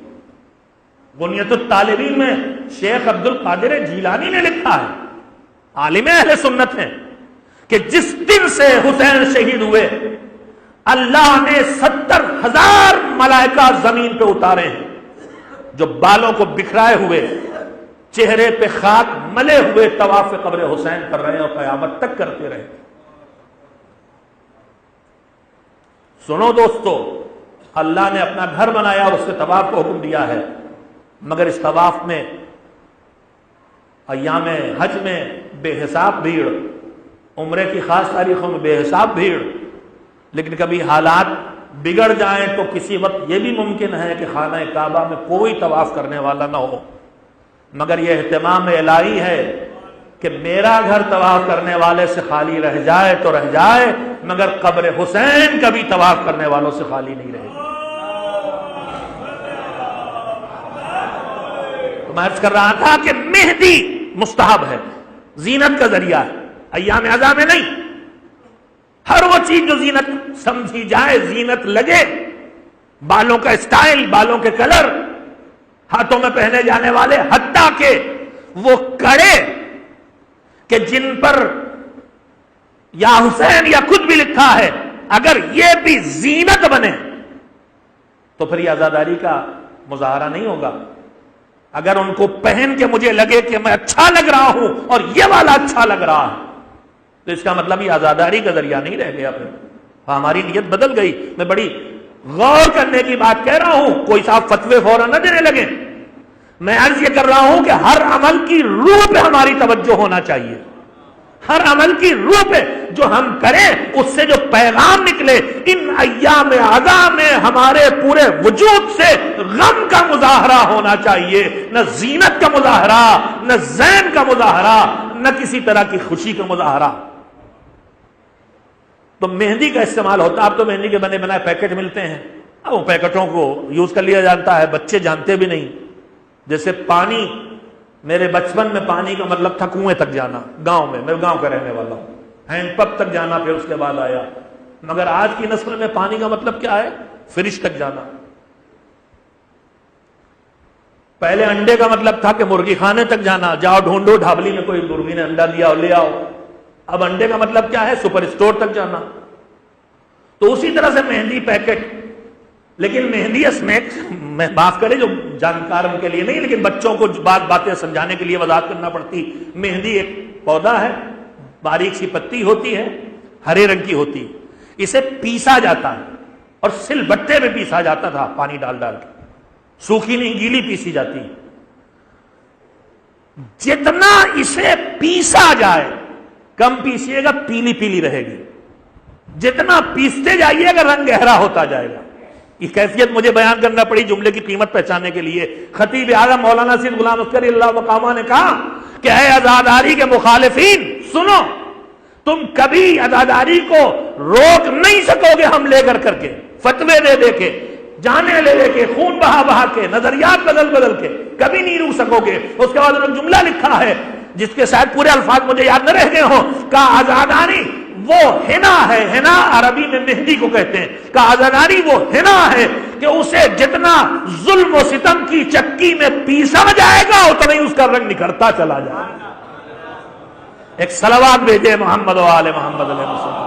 بنیت الطالبین میں شیخ عبد القادر جیلانی نے لکھا ہے، عالم اہل سنت ہیں، کہ جس دن سے حسین شہید ہوئے اللہ نے 70,000 ملائکہ زمین پہ اتارے ہیں جو بالوں کو بکھرائے ہوئے، چہرے پہ خاک ملے ہوئے طواف قبر حسین کر رہے ہیں اور قیامت تک کرتے رہے. سنو دوستو، اللہ نے اپنا گھر بنایا اور اس کے طواف کو حکم دیا ہے، مگر اس طواف میں ایام حج میں بے حساب بھیڑ، عمرے کی خاص تاریخوں میں بے حساب بھیڑ. لیکن کبھی حالات بگڑ جائیں تو کسی وقت یہ بھی ممکن ہے کہ خانہ کعبہ میں کوئی طواف کرنے والا نہ ہو. مگر یہ اہتمام الہی ہے کہ میرا گھر طواف کرنے والے سے خالی رہ جائے تو رہ جائے، مگر قبر حسین کبھی طواف کرنے والوں سے خالی نہیں رہے گی. تو میں عرض کر رہا تھا کہ مہندی مستحب ہے، زینت کا ذریعہ ہے، ایام عزا میں نہیں. ہر وہ چیز جو زینت سمجھی جائے، زینت لگے، بالوں کا اسٹائل، بالوں کے کلر، ہاتھوں میں پہنے جانے والے، حتیٰ کہ وہ کڑے کہ جن پر یا حسین یا خود بھی لکھا ہے، اگر یہ بھی زینت بنے تو پھر یہ عزاداری کا مظاہرہ نہیں ہوگا. اگر ان کو پہن کے مجھے لگے کہ میں اچھا لگ رہا ہوں اور یہ والا اچھا لگ رہا ہے تو اس کا مطلب یہ عزاداری کا ذریعہ نہیں رہ گیا. پھر ہماری نیت بدل گئی. میں بڑی غور کرنے کی بات کہہ رہا ہوں، کوئی صاحب فتوے فوراً نہ دینے لگے. میں عرض یہ کر رہا ہوں کہ ہر عمل کی روح پہ ہماری توجہ ہونا چاہیے. ہر عمل کی روح پہ جو ہم کریں اس سے جو پیغام نکلے. ان ایام عزا میں ہمارے پورے وجود سے غم کا مظاہرہ ہونا چاہیے، نہ زینت کا مظاہرہ، نہ زین کا مظاہرہ، نہ کسی طرح کی خوشی کا مظاہرہ. تو مہندی کا استعمال ہوتا ہے. اب تو مہندی کے بنے بنائے پیکٹ ملتے ہیں، اب وہ پیکٹوں کو یوز کر لیا جاتا ہے، بچے جانتے بھی نہیں. جیسے پانی، میرے بچپن میں پانی کا مطلب تھا کنویں تک جانا. گاؤں میں، میں گاؤں کا رہنے والا ہوں، ہینڈ پمپ تک جانا پھر اس کے بعد آیا. مگر آج کی نسل میں پانی کا مطلب کیا ہے؟ فریج تک جانا. پہلے انڈے کا مطلب تھا کہ مرغی خانے تک جانا، جاؤ ڈھونڈو ڈھابلی میں کوئی مرغی نے انڈا دیا اور لے آؤ۔ اب انڈے کا مطلب کیا ہے؟ سپر اسٹور تک جانا۔ تو اسی طرح سے مہندی پیکٹ، لیکن مہندی اسنیک، میں معاف کرے جو جانکار ان کے لیے نہیں، لیکن بچوں کو باتیں سمجھانے کے لیے وضاحت کرنا پڑتی۔ مہندی ایک پودا ہے، باریک سی پتی ہوتی ہے، ہرے رنگ کی ہوتی ہے، اسے پیسا جاتا ہے اور سل بٹے میں پیسا جاتا تھا، پانی ڈال ڈال کے، سوکھی نہیں گیلی پیسی جاتی۔ جتنا اسے پیسا جائے، کم پیسیے گا پیلی پیلی رہے گی، جتنا پیستے جائیے گا رنگ گہرا ہوتا جائے گا۔ یہ کیفیت مجھے بیان کرنا پڑی جملے کی قیمت پہچاننے کے لیے۔ خطیب اعظم مولانا سید غلام عسکری اللہ مقامہ نے کہا کہ اے عزاداری کے مخالفین سنو، تم کبھی عزاداری کو روک نہیں سکو گے، ہم لے کر کے فتوے دے دے کے، جانے لے لے کے، خون بہا بہا کے، نظریات بدل بدل کے، کبھی نہیں روک سکو گے۔ اس کے بعد انہوں نے جملہ لکھا ہے جس کے شاید پورے الفاظ مجھے یاد نہ رہ گئے ہوں، کہا عزاداری وہ ہنا ہے، ہنا عربی میں مہندی کو کہتے ہیں، کہا عزاداری وہ ہنا ہے کہ اسے جتنا ظلم و ستم کی چکی میں پیسا جائے گا اتنا ہی اس کا رنگ نکھرتا چلا جائے گا۔ ایک صلوات بھیجے محمد و آل محمد علیہ وسلم۔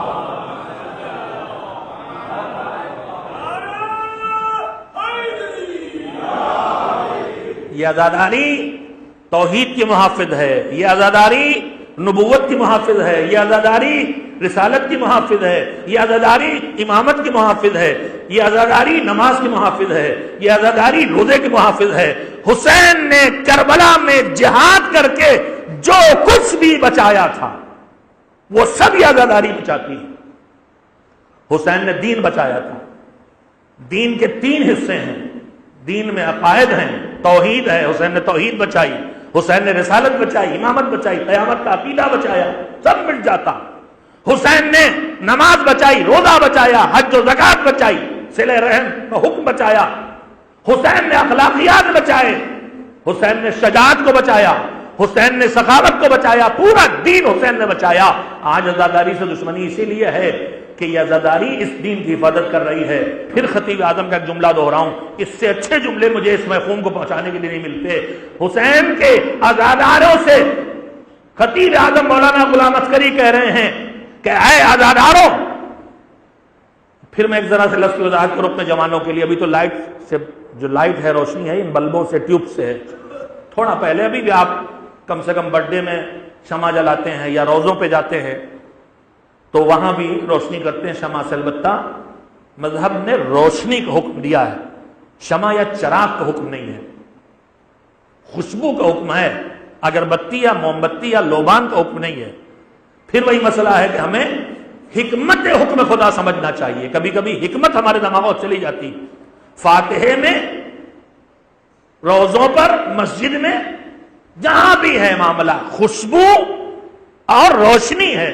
یہ عزاداری توحید کی محافظ ہے، یہ عزاداری نبوت کی محافظ ہے، یہ عزاداری رسالت کی محافظ ہے، یہ عزاداری امامت کی محافظ ہے، یہ عزاداری نماز کی محافظ ہے، یہ عزاداری روزے کی محافظ ہے۔ حسین نے کربلا میں جہاد کر کے جو کچھ بھی بچایا تھا وہ سب یہ عزاداری بچاتی ہے۔ حسین نے دین بچایا تھا، دین کے 3 حصے ہیں، دین میں عقائد ہیں، توحید ہے، حسین نے توحید بچائی، حسین نے رسالت بچائی، امامت بچائی، قیامت کا عقیدہ بچایا، سب مٹ جاتا۔ حسین نے نماز بچائی، روزہ بچایا، حج و زکات بچائی، صلہ رحم کا حکم بچایا، حسین نے اخلاقیات بچائے، حسین نے شجاعت کو بچایا، حسین نے سخاوت کو بچایا، پورا دین حسین نے بچایا۔ آج عزاداری سے دشمنی اسی لیے ہے کہ یہ عزاداری اس دین کی حفاظت کر رہی ہے۔ پھر خطیب اعظم کا ایک جملہ دہراؤں، اس سے اچھے جملے مجھے اس مفہوم کو پہنچانے کے لیے نہیں ملتے۔ حسین کے عزاداروں سے خطیب اعظم مولانا غلام عسکری کہہ رہے ہیں کہ اے عزاداروں، پھر میں ایک ذرا سے لفظ کی وضاحت کروں اپنے جوانوں کے لیے۔ ابھی تو لائٹ سے، جو لائٹ ہے روشنی ہے ان بلبوں سے، ٹیوب سے ہے، تھوڑا پہلے ابھی بھی آپ کم سے کم برتھ ڈے میں شمع جلاتے ہیں یا روزوں پہ جاتے ہیں تو وہاں بھی روشنی کرتے ہیں شمع سے۔ البتہ مذہب نے روشنی کا حکم دیا ہے، شمع یا چراغ کا حکم نہیں ہے، خوشبو کا حکم ہے، اگربتی یا موم بتی یا لوبان کا حکم نہیں ہے۔ پھر وہی مسئلہ ہے کہ ہمیں حکمت حکم خدا سمجھنا چاہیے۔ کبھی کبھی حکمت ہمارے دماغوں سے چلی جاتی۔ فاتحے میں، روزوں پر، مسجد میں، جہاں بھی ہے معاملہ، خوشبو اور روشنی ہے۔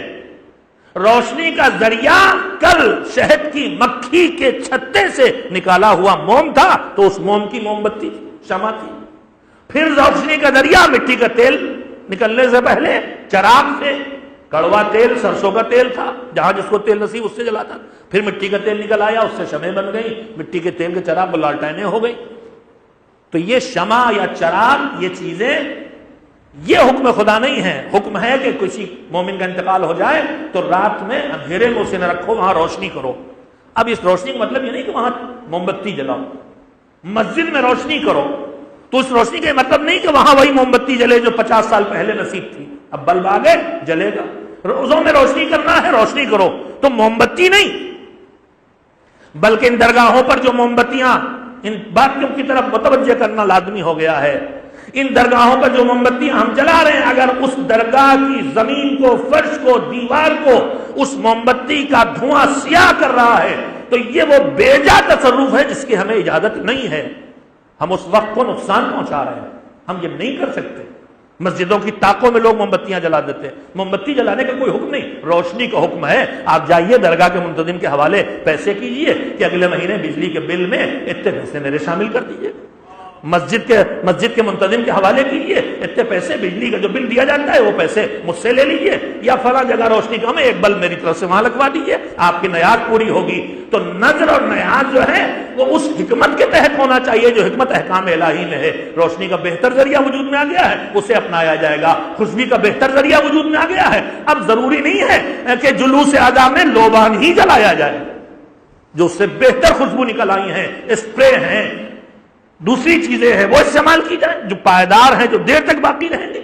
روشنی کا ذریعہ کل شہد کی مکھی کے چھتے سے نکالا ہوا موم تھا تو اس موم کی موم بتی شمع تھی۔ پھر روشنی کا ذریعہ مٹی کا تیل نکلنے سے پہلے چراغ سے، کڑوا تیل سرسوں کا تیل تھا، جہاں جس کو تیل نصیب اس سے جلاتا۔ پھر مٹی کا تیل نکل آیا، اس سے شمع بن گئی، مٹی کے تیل کے چراغ وہ لالٹینیں ہو گئی۔ تو یہ شمع یا چراغ، یہ چیزیں، یہ حکم خدا نہیں ہے۔ حکم ہے کہ کسی مومن کا انتقال ہو جائے تو رات میں اندھیرے میں اسے نہ رکھو، وہاں روشنی کرو۔ اب اس روشنی کا مطلب یہ نہیں کہ وہاں موم بتی جلاؤ، مسجد میں روشنی کرو تو اس روشنی کا مطلب نہیں کہ وہاں وہی موم بتی جلے جو 50 سال پہلے نصیب تھی، اب بلب آ گئے جلے گا۔ روزوں میں روشنی کرنا ہے، روشنی کرو، تو موم بتی نہیں، بلکہ ان درگاہوں پر جو موم بتیاں، ان باتوں کی طرف متوجہ کرنا لازمی ہو گیا ہے۔ ان درگاہوں پر جو موم بتیاں ہم جلا رہے ہیں، اگر اس درگاہ کی زمین کو، فرش کو، دیوار کو اس موم بتی کا دھواں سیاہ کر رہا ہے تو یہ وہ بیجا تصرف ہے جس کی ہمیں اجازت نہیں ہے۔ ہم اس وقت کو نقصان پہنچا رہے ہیں، ہم یہ نہیں کر سکتے۔ مسجدوں کی طاقوں میں لوگ موم بتیاں جلا دیتے ہیں، موم بتی جلانے کا کوئی حکم نہیں، روشنی کا حکم ہے۔ آپ جائیے درگاہ کے منتظم کے حوالے پیسے کیجئے کہ اگلے مہینے بجلی کے بل میں اتنے پیسے میرے شامل کر دیجئے۔ مسجد کے مسجد کے منتظم کے حوالے کیجیے، اتنے پیسے بجلی کا جو بل دیا جاتا ہے وہ پیسے مجھ سے لے لیجیے، یا فلاں جگہ روشنی کم ہے ایک بلب میری طرف سے وہاں لگوا دیجیے، آپ کی نیاز پوری ہوگی۔ تو نظر اور نیاز جو ہے وہ اس حکمت کے تحت ہونا چاہیے جو حکمت احکام الہی میں ہے۔ روشنی کا بہتر ذریعہ وجود میں آ گیا ہے، اسے اپنایا جائے گا۔ خوشبو کا بہتر ذریعہ وجود میں آ گیا ہے، اب ضروری نہیں ہے کہ جلوس اعضاء میں لوبان ہی جلایا جائے، جو اس سے بہتر خوشبو نکل آئی ہیں، اسپرے ہیں، دوسری چیزیں ہیں، وہ استعمال کی جائیں جو پائیدار ہیں، جو دیر تک باقی رہیں گے۔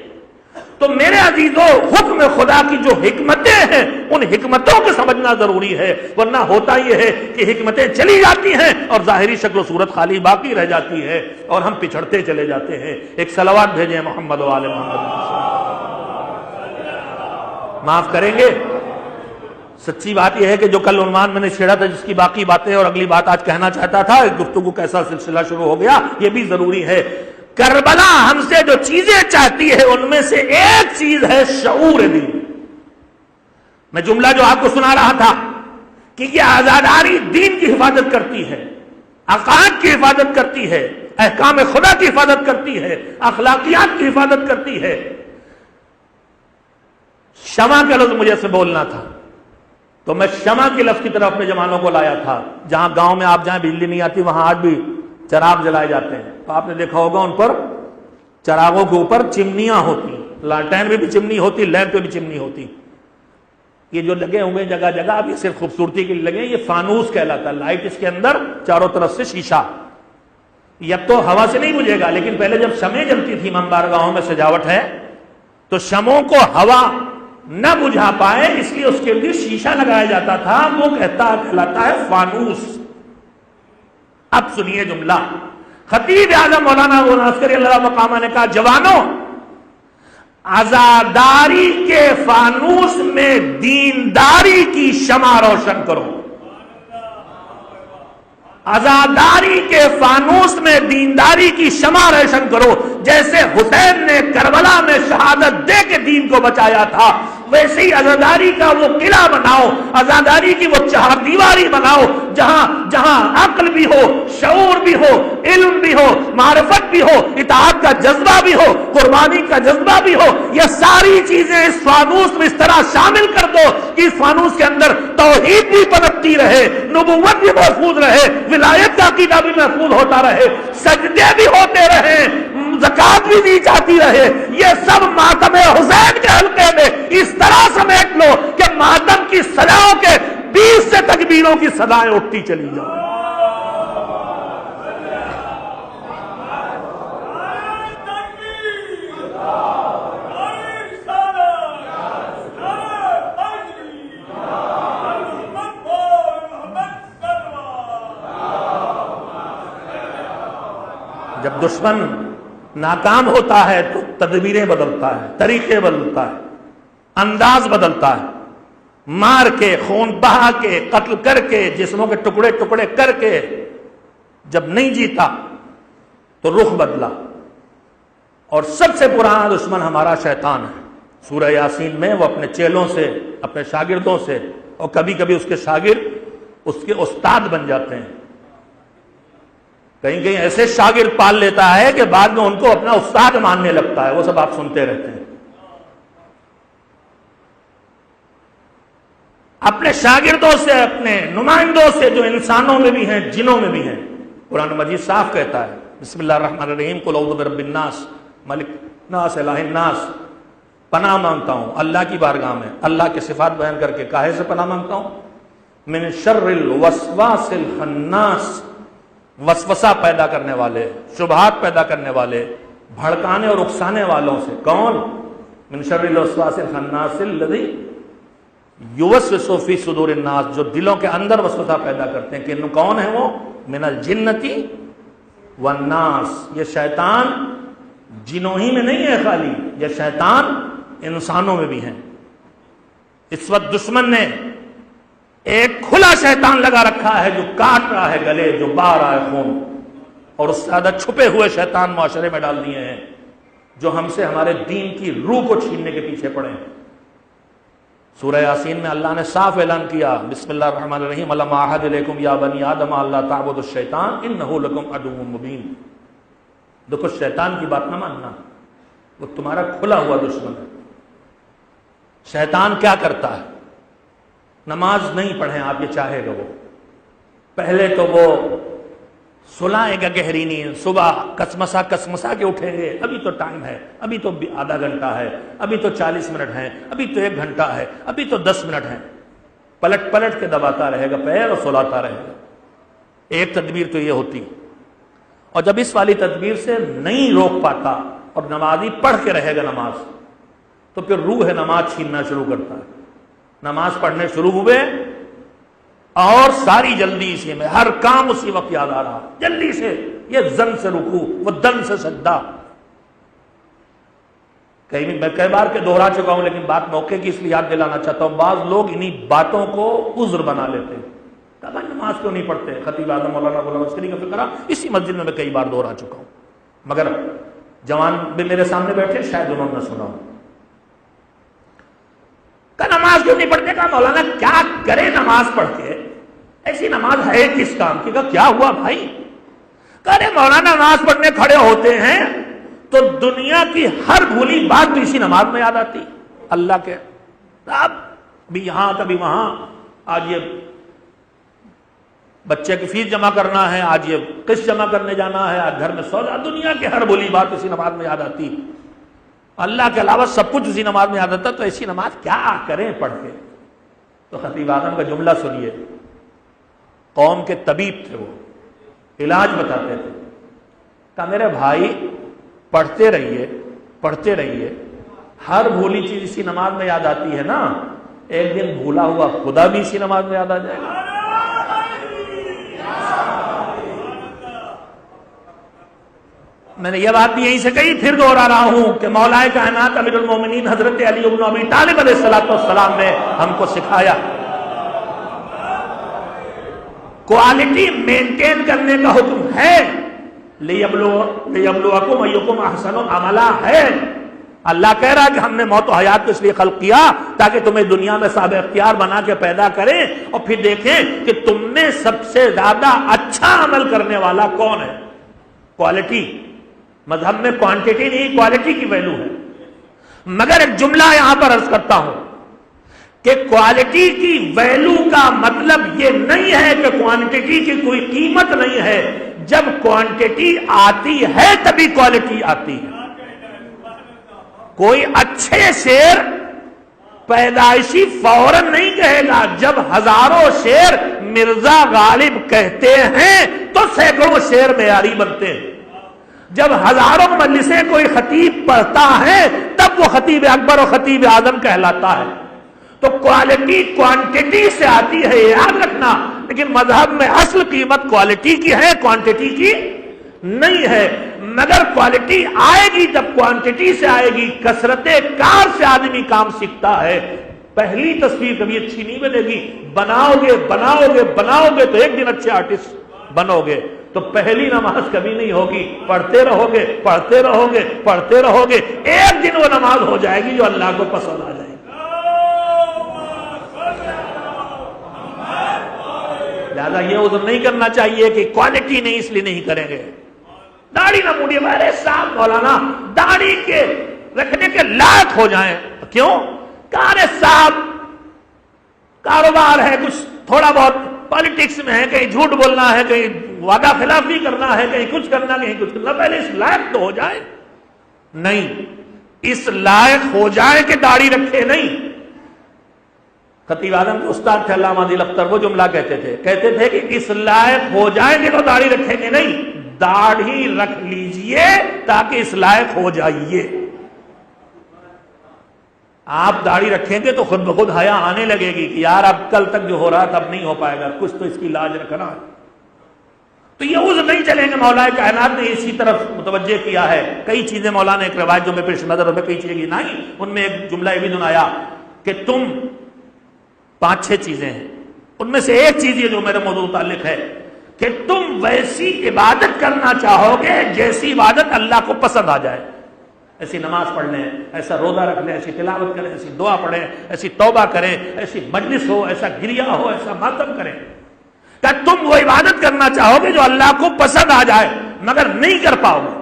تو میرے عزیزو، حکم خدا کی جو حکمتیں ہیں ان حکمتوں کو سمجھنا ضروری ہے، ورنہ ہوتا یہ ہے کہ حکمتیں چلی جاتی ہیں اور ظاہری شکل و صورت خالی باقی رہ جاتی ہے اور ہم پچھڑتے چلے جاتے ہیں۔ ایک صلوات بھیجیں محمد و آل محمد۔ معاف کریں گے، سچی بات یہ ہے کہ جو کل عنوان میں نے چھیڑا تھا جس کی باقی باتیں اور اگلی بات آج کہنا چاہتا تھا، گفتگو کیسا سلسلہ شروع ہو گیا، یہ بھی ضروری ہے۔ کربلا ہم سے جو چیزیں چاہتی ہے ان میں سے ایک چیز ہے شعور دین۔ میں جملہ جو آپ کو سنا رہا تھا کہ یہ آزاداری دین کی حفاظت کرتی ہے، عقائد کی حفاظت کرتی ہے، احکام خدا کی حفاظت کرتی ہے، اخلاقیات کی حفاظت کرتی ہے۔ شمع کا لفظ مجھے سے بولنا تھا تو میں شمع کے لفظ کی طرف اپنے جوانوں کو لایا تھا۔ جہاں گاؤں میں آپ جہاں بجلی نہیں آتی وہاں آج بھی چراغ جلائے جاتے ہیں، تو آپ نے دیکھا ہوگا ان پر چراغوں کے اوپر چمنیاں ہوتی، لالٹین میں بھی چمنی ہوتی، لیمپ پہ بھی چمنی ہوتی۔ یہ جو لگے ہوئے جگہ جگہ اب یہ صرف خوبصورتی کے لیے لگے، یہ فانوس کہلاتا ہے، لائٹ اس کے اندر چاروں طرف سے شیشہ، یہ تو ہوا سے نہیں بجھے گا، لیکن پہلے جب شمعیں جلتی تھی بارگاہوں میں سجاوٹ ہے تو شمعوں کو ہوا نہ بجھا پائے اس لیے اس کے لیے شیشہ لگایا جاتا تھا، وہ کہلاتا ہے فانوس۔ اب سنیے جملہ، خطیب اعظم مولانا ابو عسکری اللہ مقامہ نے کہا، جوانوں عزاداری کے فانوس میں دینداری کی شمع روشن کرو، عزاداری کے فانوس میں دینداری کی شمع روشن کرو۔ جیسے حسین نے کربلا میں شہادت دے کے دین کو بچایا تھا، ویسے ہی عزاداری کا وہ قلعہ بناؤ، عزاداری کی وہ چہار دیواری بناؤ جہاں جہاں عقل بھی ہو، شعور بھی ہو، علم بھی ہو، معرفت بھی ہو، اطاعت کا جذبہ بھی ہو، قربانی کا جذبہ بھی ہو۔ یہ ساری چیزیں اس فانوس میں اس طرح شامل کر دو کہ اس فانوس کے اندر توحید بھی پنپتی رہے، نبوت بھی محفوظ رہے، ولایت کا عقیدہ بھی محفوظ ہوتا رہے، سجدے بھی ہوتے رہے، زکات بھی دی جاتی رہے۔ یہ سب ماتم حسین کے حلقے میں اس طرح سمیٹ لو کہ ماتم کی صداؤں کے 20 سے تکبیروں کی صدائیں اٹھتی چلی جائیں۔ جب دشمن ناکام ہوتا ہے تو تدبیریں بدلتا ہے، طریقے بدلتا ہے، انداز بدلتا ہے، مار کے، خون بہا کے، قتل کر کے، جسموں کے ٹکڑے ٹکڑے کر کے جب نہیں جیتا تو رخ بدلا۔ اور سب سے پرانا دشمن ہمارا شیطان ہے۔ سورہ یاسین میں وہ اپنے چیلوں سے، اپنے شاگردوں سے، اور کبھی کبھی اس کے شاگرد اس کے استاد بن جاتے ہیں، کہیں کہیں ایسے شاگرد پال لیتا ہے کہ بعد میں ان کو اپنا استاد ماننے لگتا ہے۔ وہ سب آپ سنتے رہتے ہیں۔ اپنے شاگردوں سے، اپنے نمائندوں سے جو انسانوں میں بھی ہیں، جنوں میں بھی ہیں، قرآن مجید صاف کہتا ہے، بسم اللہ الرحمن الرحیم، قل اعوذ برب الناس ملک الناس الہ الناس، پناہ مانگتا ہوں اللہ کی بارگاہ میں، اللہ کے صفات بیان کر کے کاہے سے پناہ مانگتا ہوں؟ من شر الوسواس الخناس، وسوسہ پیدا کرنے والے، شبہات پیدا کرنے والے، بھڑکانے اور اکسانے والوں سے۔ کون؟ من شر الوسواس الخناس الذی یوسوس فی صدور الناس، جو دلوں کے اندر وسوسہ پیدا کرتے ہیں۔ کہ کون ہے وہ؟ من الجنتی والناس، یہ شیطان جنوں ہی میں نہیں ہے خالی، یہ شیطان انسانوں میں بھی ہیں۔ اس وقت دشمن نے ایک کھلا شیطان لگا رکھا ہے جو کاٹ رہا ہے گلے، جو بہہ رہا ہے خون، اور اس سے زیادہ چھپے ہوئے شیطان معاشرے میں ڈال دیے ہیں جو ہم سے ہمارے دین کی روح کو چھیننے کے پیچھے پڑے ہیں۔ سورہ یاسین میں اللہ نے صاف اعلان کیا، بسم اللہ الرحمن الرحیم، الم اعہد الیکم یا بنی آدم اللہ تعبدوا الشیطان انہ لکم عدو مبین۔ دیکھو شیطان کی بات نہ ماننا، وہ تمہارا کھلا ہوا دشمن ہے۔ شیطان کیا کرتا ہے؟ نماز نہیں پڑھیں آپ، یہ چاہے گا وہ پہلے تو وہ سلائے گا گہری نیند، صبح کسمسا کے اٹھیں گے، ابھی تو ٹائم ہے، ابھی تو آدھا گھنٹہ ہے، ابھی تو 40 منٹ ہیں، ابھی تو 1 گھنٹہ ہے، ابھی تو 10 منٹ ہیں، پلٹ کے دباتا رہے گا پیر اور سلاتا رہے گا۔ ایک تدبیر تو یہ ہوتی، اور جب اس والی تدبیر سے نہیں روک پاتا اور نمازی پڑھ کے رہے گا نماز، تو پھر روح نماز چھیننا شروع کرتا ہے۔ نماز پڑھنے شروع ہوئے اور ساری جلدی اسی میں، ہر کام اسی وقت یاد آ رہا، جلدی سے یہ زن سے رکوع، وہ دن سے سجدہ۔ میں کئی بار کے دوہرا چکا ہوں، لیکن بات موقع کی اس لیے یاد دلانا چاہتا ہوں۔ بعض لوگ انہی باتوں کو عذر بنا لیتے ہیں، کہ بھائی نماز کیوں نہیں پڑھتے؟ خطیب اعظم مولانا غلام عسکری کا فکرہ اسی مسجد میں کئی بار دوہرا چکا ہوں، مگر جوان بھی میرے سامنے بیٹھے، شاید انہوں نے سنا ہو۔ کہ نماز کیوں نہیں پڑھتے؟ کہا مولانا کیا کرے نماز پڑھ کے، ایسی نماز ہے کس کام کی؟ کہا کیا ہوا بھائی؟ کہا رے مولانا نماز پڑھنے کھڑے ہوتے ہیں تو دنیا کی ہر بھولی بات تو اسی نماز میں یاد آتی، اللہ کے اب بھی یہاں کبھی وہاں، آج یہ بچے کی فیس جمع کرنا ہے، آج یہ قسط جمع کرنے جانا ہے، آج گھر میں سودا، دنیا کی ہر بھولی بات اسی نماز میں یاد آتی، اللہ کے علاوہ سب کچھ اسی نماز میں یاد آتا، تو ایسی نماز کیا کریں پڑھ کے؟ تو خطیب اعظم کا جملہ سنیے، قوم کے طبیب تھے، وہ علاج بتاتے تھے۔ کہا میرے بھائی پڑھتے رہیے، ہر بھولی چیز اسی نماز میں یاد آتی ہے نا، ایک دن بھولا ہوا خدا بھی اسی نماز میں یاد آ جائے گا۔ میں نے یہ بات بھی یہیں سے کہی، پھر دوہرا رہا ہوں کہ مولا کائنات امیر المومنین حضرت علی بن ابی طالب علیہ السلام نے ہم کو سکھایا، کوالٹی مینٹین کرنے کا حکم ہے، لِيَبْلُوَكُمْ أَيُّكُمْ أَحْسَنُ عَمَلًا ہے۔ اللہ کہہ رہا ہے کہ ہم نے موت و حیات کو اس لیے خلق کیا تاکہ تمہیں دنیا میں صاحب اختیار بنا کے پیدا کریں، اور پھر دیکھیں کہ تم میں سب سے زیادہ اچھا عمل کرنے والا کون ہے۔ کوالٹی، مذہب میں کوانٹٹی نہیں، کوالٹی کی ویلو ہے۔ مگر ایک جملہ یہاں پر عرض کرتا ہوں کہ کوالٹی کی ویلو کا مطلب یہ نہیں ہے کہ کوانٹٹی کی کوئی قیمت نہیں ہے، جب کوانٹٹی آتی ہے تبھی کوالٹی آتی ہے۔ کوئی اچھے شعر پیدائشی فوراً نہیں کہے گا، جب ہزاروں شعر مرزا غالب کہتے ہیں تو سینکڑوں شعر معیاری بنتے ہیں، جب ہزاروں مجلسیں کوئی خطیب پڑھتا ہے تب وہ خطیب اکبر اور خطیب اعظم کہلاتا ہے۔ تو کوالٹی کوانٹٹی سے آتی ہے، یاد رکھنا، لیکن مذہب میں اصل قیمت کوالٹی کی ہے، کوانٹٹی کی نہیں ہے۔ مگر کوالٹی آئے گی جب کوانٹٹی سے آئے گی، کثرت کار سے آدمی کام سیکھتا ہے۔ پہلی تصویر کبھی اچھی نہیں بنے گی، بناؤ گے تو ایک دن اچھے آرٹسٹ بنو گے، تو پہلی نماز کبھی نہیں ہوگی، پڑھتے رہو گے، ایک دن وہ نماز ہو جائے گی جو اللہ کو پسند آ جائے گی۔ لہذا یہ عذر نہیں کرنا چاہیے کہ کوالٹی نہیں اس لیے نہیں کریں گے۔ داڑھی نہ موڑیے، میرے صاحب مولانا داڑھی کے رکھنے کے لائق ہو جائیں، کیوں؟ کہ صاحب کاروبار ہے، کچھ تھوڑا بہت پالیٹکس میں ہے، کہیں جھوٹ بولنا ہے، کہیں وعدہ خلافی کرنا ہے، کہیں کچھ کرنا، کہیں کچھ کرنا، پہلے اس لائق تو ہو جائے۔ نہیں، اس لائق ہو جائے کہ داڑھی رکھے نہیں۔ خطیب اعظم کے استاد تھے علامہ عادل اختر، وہ جملہ کہتے تھے کہ اس لائق ہو جائیں گے تو داڑھی رکھیں گے نہیں، داڑھی رکھ لیجئے تاکہ اس لائق ہو جائیے۔ آپ داڑھی رکھیں گے تو خود بخود حیا آنے لگے گی کہ یار اب کل تک جو ہو رہا تھا اب نہیں ہو پائے گا، کچھ تو اس کی لاج رکھنا ہے۔ تو یہ عذر نہیں چلیں گے، مولا کائنات نے اسی طرف متوجہ کیا ہے۔ کئی چیزیں مولانا ایک روایت جو میں پیش نظر میں کئی چیزیں گنائی، ان میں ایک جملہ یہ بھی سنایا کہ تم 5-6 چیزیں ہیں، ان میں سے ایک چیز یہ جو میرے موضوع متعلق ہے کہ تم ویسی عبادت کرنا چاہو گے جیسی عبادت اللہ کو پسند آ جائے۔ ایسی نماز پڑھ لیں، ایسا روزہ رکھ لیں، ایسی تلاوت کریں، ایسی دعا پڑھیں، ایسی توبہ کریں، ایسی مجلس ہو، ایسا گریہ ہو، ایسا ماتم کریں کہ تم وہ عبادت کرنا چاہو گے جو اللہ کو پسند آ جائے، مگر نہیں کر پاؤ گے۔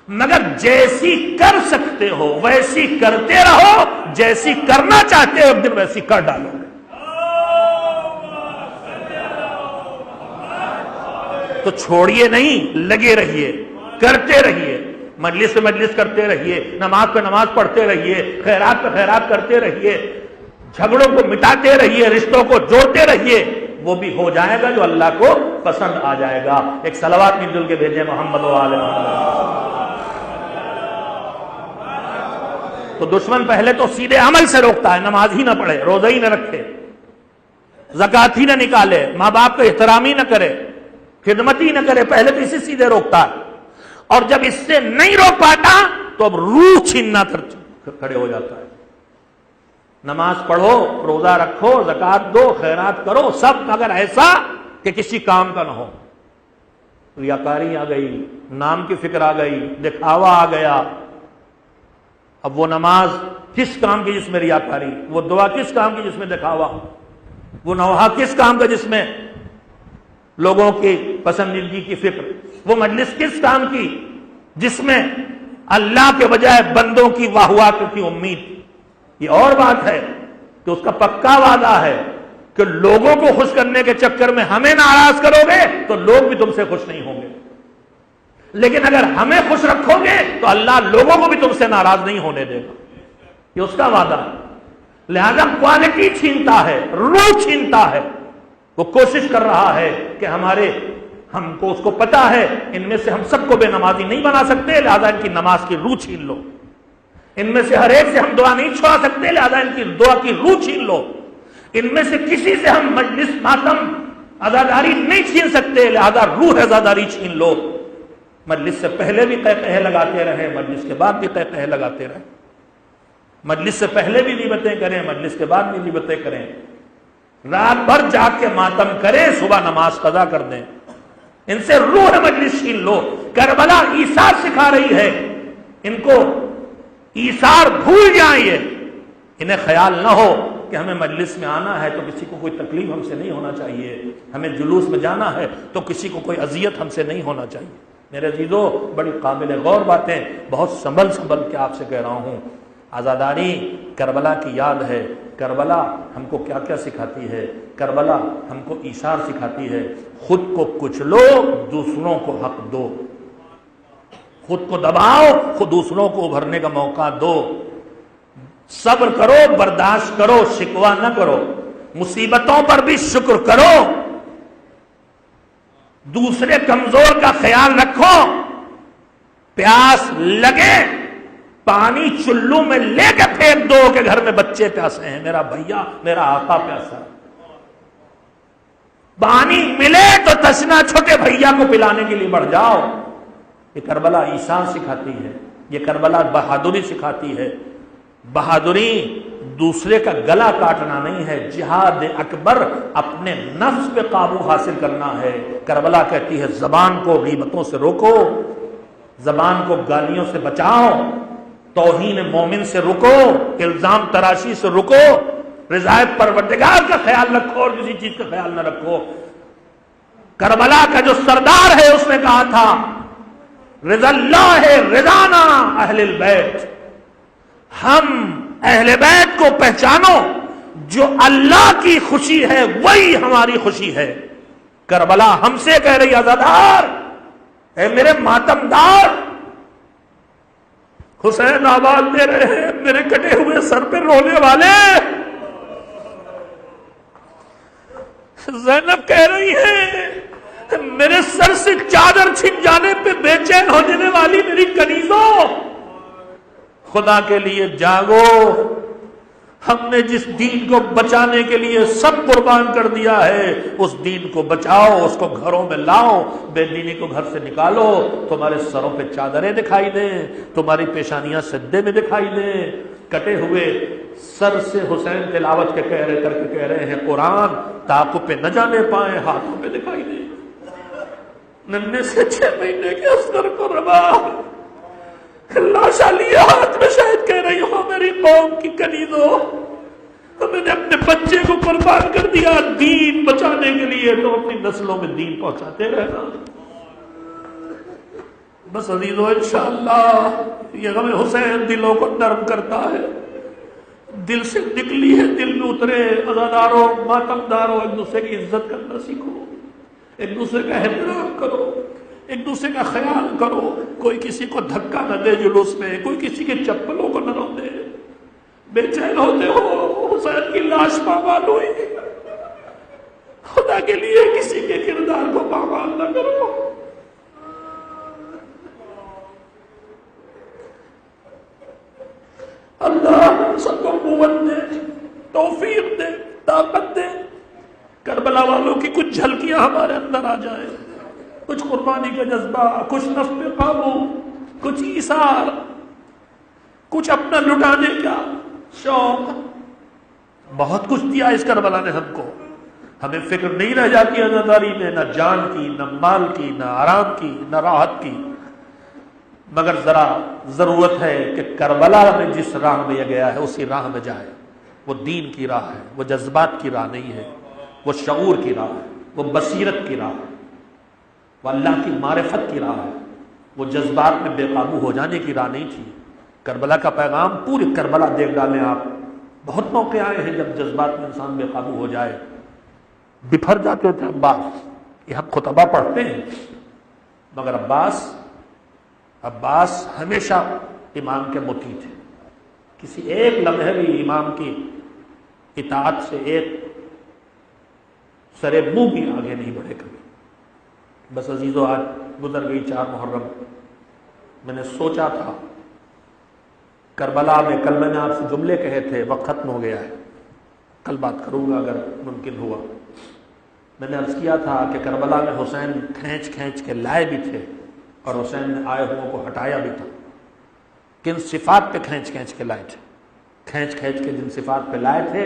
مگر جیسی کر سکتے ہو ویسی کرتے رہو، جیسی کرنا چاہتے ہو ایک دن ویسی کر ڈالو گے۔ تو چھوڑیے نہیں، لگے رہیے، کرتے رہیے، مجلس پہ مجلس کرتے رہیے، نماز پہ نماز پڑھتے رہیے، خیرات پہ خیرات کرتے رہیے، جھگڑوں کو مٹاتے رہیے، رشتوں کو جوڑتے رہیے، وہ بھی ہو جائے گا جو اللہ کو پسند آ جائے گا۔ ایک صلوات مل جل کے بھیجیں محمد و آل محمد۔ تو دشمن پہلے تو سیدھے عمل سے روکتا ہے، نماز ہی نہ پڑھے، روزہ ہی نہ رکھے، زکات ہی نہ نکالے، ماں باپ کا احترام ہی نہ کرے، خدمت ہی نہ کرے، پہلے تو اسی سیدھے روکتا ہے، اور جب اس سے نہیں روک پاتا تو اب روح چھیننا کھڑے ہو جاتا ہے۔ نماز پڑھو، روزہ رکھو، زکات دو، خیرات کرو، سب مگر ایسا کہ کسی کام کا نہ ہو۔ ریاکاری آ گئی، نام کی فکر آ گئی، دکھاوا آ گیا۔ اب وہ نماز کس کام کی جس میں ریاکاری، وہ دعا کس کام کی جس میں دکھاوا، وہ نوحہ کس کام کا جس میں لوگوں کی پسندیدگی کی فکر، وہ مجلس کس کام کی جس میں اللہ کے بجائے بندوں کی واہ واہ کی امید۔ یہ اور بات ہے کہ اس کا پکا وعدہ ہے کہ لوگوں کو خوش کرنے کے چکر میں ہمیں ناراض کرو گے تو لوگ بھی تم سے خوش نہیں ہوں گے، لیکن اگر ہمیں خوش رکھو گے تو اللہ لوگوں کو بھی تم سے ناراض نہیں ہونے دے گا، یہ اس کا وعدہ ہے۔ لہذا کوالٹی چھینتا ہے، روح چھینتا ہے، وہ کوشش کر رہا ہے کہ ہم کو اس کو پتا ہے ان میں سے ہم سب کو بے نمازی نہیں بنا سکتے، لہذا ان کی نماز کی روح چھین لو، ان میں سے ہر ایک سے ہم دعا نہیں چھوڑا سکتے، لہذا ان کی دعا کی روح چھین لو، ان میں سے کسی سے ہم مجلس ماتم عزاداری نہیں چھین سکتے، لہذا روح عزاداری چھین لو۔ مجلس سے پہلے بھی قہقہے لگاتے رہے، مجلس کے بعد بھی قہقہے لگاتے رہے، مجلس سے پہلے بھی غیبتیں کریں، مجلس کے بعد بھی غیبتیں کریں، رات بھر جاگ کے ماتم کریں، صبح نماز قضا کر دیں، ان سے روح مجلس چھین لو۔ کربلا ایثار سکھا رہی ہے، ان کو ایثار بھول جائیں، انہیں خیال نہ ہو کہ ہمیں مجلس میں آنا ہے تو کسی کو کوئی تکلیف ہم سے نہیں ہونا چاہیے، ہمیں جلوس میں جانا ہے تو کسی کو کوئی اذیت ہم سے نہیں ہونا چاہیے۔ میرے عزیزو، بڑی قابل غور باتیں، بہت سنبھل کے آپ سے کہہ رہا ہوں۔ عزاداری کربلا کی یاد ہے، کربلا ہم کو کیا کیا سکھاتی ہے، کربلا ہم کو ایثار سکھاتی ہے۔ خود کو کچلو، دوسروں کو حق دو، خود کو دباؤ، خود دوسروں کو ابھرنے کا موقع دو، صبر کرو، برداشت کرو، شکوہ نہ کرو، مصیبتوں پر بھی شکر کرو، دوسرے کمزور کا خیال رکھو، پیاس لگے پانی چلو میں لے کے پھینک دو کہ گھر میں بچے پیاسے ہیں، میرا بھیا میرا آقا پیاسا ہے، پانی ملے تو تشنا چھوٹے بھیا کو پلانے کے لیے بڑھ جاؤ۔ یہ کربلا ایثار سکھاتی ہے، یہ کربلا بہادری سکھاتی ہے۔ بہادری دوسرے کا گلا کاٹنا نہیں ہے، جہاد اکبر اپنے نفس پہ قابو حاصل کرنا ہے۔ کربلا کہتی ہے زبان کو غیبتوں سے روکو، زبان کو گالیوں سے بچاؤ، توہین مومن سے رکو، الزام تراشی سے رکو، رضائے پروردگار کا خیال رکھو اور کسی چیز کا خیال نہ رکھو۔ کربلا کا جو سردار ہے اس نے کہا تھا رضا اللہ رضانا اہل البیت، ہم اہل بیت کو پہچانو، جو اللہ کی خوشی ہے وہی ہماری خوشی ہے۔ کربلا ہم سے کہہ رہی عزادار، اے میرے ماتمدار، حسین آواز دے رہے ہیں، میرے کٹے ہوئے سر پہ رونے والے، زینب کہہ رہی ہے میرے سر سے چادر چھن جانے پہ بے چین ہو جانے والی میری کنیزوں، خدا کے لیے جاگو، ہم نے جس دین کو بچانے کے لیے سب قربان کر دیا ہے اس دین کو بچاؤ، اس کو گھروں میں لاؤ، بے دینی کو گھر سے نکالو، تمہارے سروں پہ چادریں دکھائی دیں، تمہاری پیشانیاں سجدے میں دکھائی دیں۔ کٹے ہوئے سر سے حسین تلاوت کے کہہ رہے ہیں قرآن، تاقو پہ نہ جانے پائے، ہاتھوں پہ دکھائی دیں۔ ننھے سے 6 مہینے کے اصغر کو ربا لاشا لیا ہاتھ میں، شاید کہہ رہی ہو میری قوم کی کنیزوں، میں نے اپنے بچے کو قربان کر دیا دین بچانے کے لیے، تو اپنی نسلوں میں دین پہنچاتے رہنا۔ بس عزیزو انشاءاللہ یہ غم حسین دلوں کو نرم کرتا ہے، دل سے نکلی ہے دل میں اترے۔ عزاداروں، ماتمداروں، ایک دوسرے کی عزت کرنا سیکھو، ایک دوسرے کا احترام کرو، ایک دوسرے کا خیال کرو، کوئی کسی کو دھکا نہ دے جلوس میں، کوئی کسی کے چپلوں کو نہ روندے۔ بے چین ہوتے ہو حسین کی لاش پامال ہوئی، خدا کے لیے کسی کے کردار کو پامال نہ کرو۔ اللہ سب کو قوت دے، توفیق دے، طاقت دے، کربلا والوں کی کچھ جھلکیاں ہمارے اندر آ جائے، کچھ قربانی کا جذبہ، کچھ نفس پہ قابو، کچھ ایثار، کچھ اپنا لٹانے کا شوق۔ بہت کچھ دیا اس کربلا نے ہم کو، ہمیں فکر نہیں رہ جاتی عزاداری میں، نہ جان کی، نہ مال کی، نہ آرام کی، نہ راحت کی، مگر ذرا ضرورت ہے کہ کربلا میں جس راہ میں یہ گیا ہے اسی راہ میں جائے۔ وہ دین کی راہ ہے، وہ جذبات کی راہ نہیں ہے، وہ شعور کی راہ ہے، وہ بصیرت کی راہ ہے، وہ اللہ کی معرفت کی راہ ہے، وہ جذبات میں بے قابو ہو جانے کی راہ نہیں تھی۔ کربلا کا پیغام پوری کربلا دیکھ ڈالیں آپ، بہت موقع آئے ہیں جب جذبات میں انسان بے قابو ہو جائے، بپھر جاتے تھے عباس، یہ ہم خطبہ پڑھتے ہیں، مگر عباس ہمیشہ امام کے مطیع تھے، کسی ایک لمحے بھی امام کی اطاعت سے ایک سرے منہ بھی آگے نہیں بڑھے کبھی۔ بس عزیزو آج گزر گئی 4 محرم، میں نے سوچا تھا کربلا میں، کل میں نے آپ سے جملے کہے تھے، وقت ختم ہو گیا ہے، کل بات کروں گا اگر ممکن ہوا۔ میں نے عرض کیا تھا کہ کربلا میں حسین کھینچ کھینچ کے لائے بھی تھے اور حسین نے آئے ہوں کو ہٹایا بھی تھا۔ کن صفات پہ کھینچ کھینچ کے لائے تھے؟ کھینچ کھینچ کے جن صفات پہ لائے تھے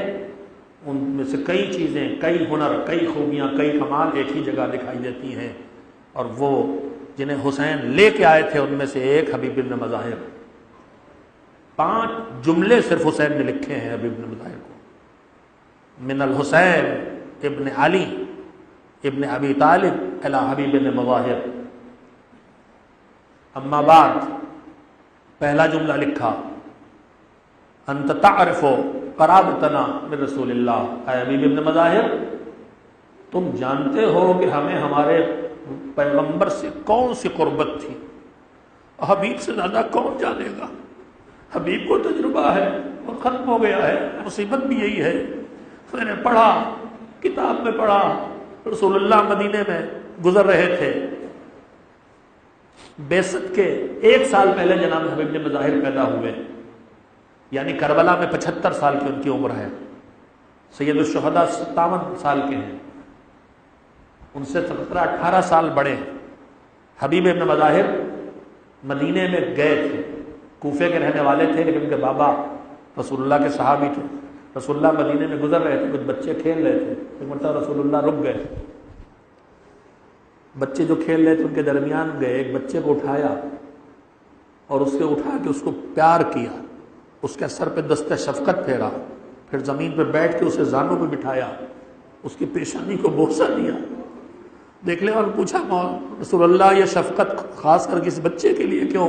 ان میں سے کئی چیزیں، کئی ہنر، کئی خوبیاں، کئی کمال ایک ہی جگہ دکھائی دیتی ہیں، اور وہ جنہیں حسین لے کے آئے تھے ان میں سے ایک حبیب بن مظاہر۔ 5 جملے صرف حسین نے لکھے ہیں حبیب بن مظاہر کو، من الحسین ابن علی ابن ابی طالب الی حبیب بن مظاہر۔ اما بعد، پہلا جملہ لکھا انت تعرف قرابتنا من رسول اللہ، اے حبیب ابن مظاہر تم جانتے ہو کہ ہمیں ہمارے پیغمبر سے کون سی قربت تھی، حبیب سے زیادہ کون جانے گا، حبیب کو تجربہ ہے، وہ ختم ہو گیا ہے۔ مصیبت بھی یہی ہے، میں نے پڑھا، کتاب میں پڑھا، رسول اللہ مدینے میں گزر رہے تھے، بعثت کے 1 سال پہلے جناب حبیب بن مظاہر پیدا ہوئے، یعنی کربلا میں 75 سال کی ان کی عمر ہے، سید الشہداء 57 سال کے ہیں، ان سے 17-18 سال بڑے ہیں۔ حبیب بن مظاہر مدینے میں گئے تھے، کوفے کے رہنے والے تھے لیکن ان کے بابا رسول اللہ کے صحابی تھے۔ رسول اللہ مدینے میں گزر رہے تھے، کچھ بچے کھیل رہے تھے، ایک مرتبہ رسول اللہ رک گئے، بچے جو کھیل رہے تھے ان کے درمیان گئے، ایک بچے کو اٹھایا اور اس کے اٹھا کے اس کو پیار کیا، اس کے سر پہ دست شفقت پھیرا، پھر زمین پہ بیٹھ کے اسے زانوں پہ بٹھایا، اس کی پیشانی کو بوسہ دیا۔ دیکھ لے اور پوچھا رسول اللہ یہ شفقت خاص کر کس بچے کے لیے کیوں؟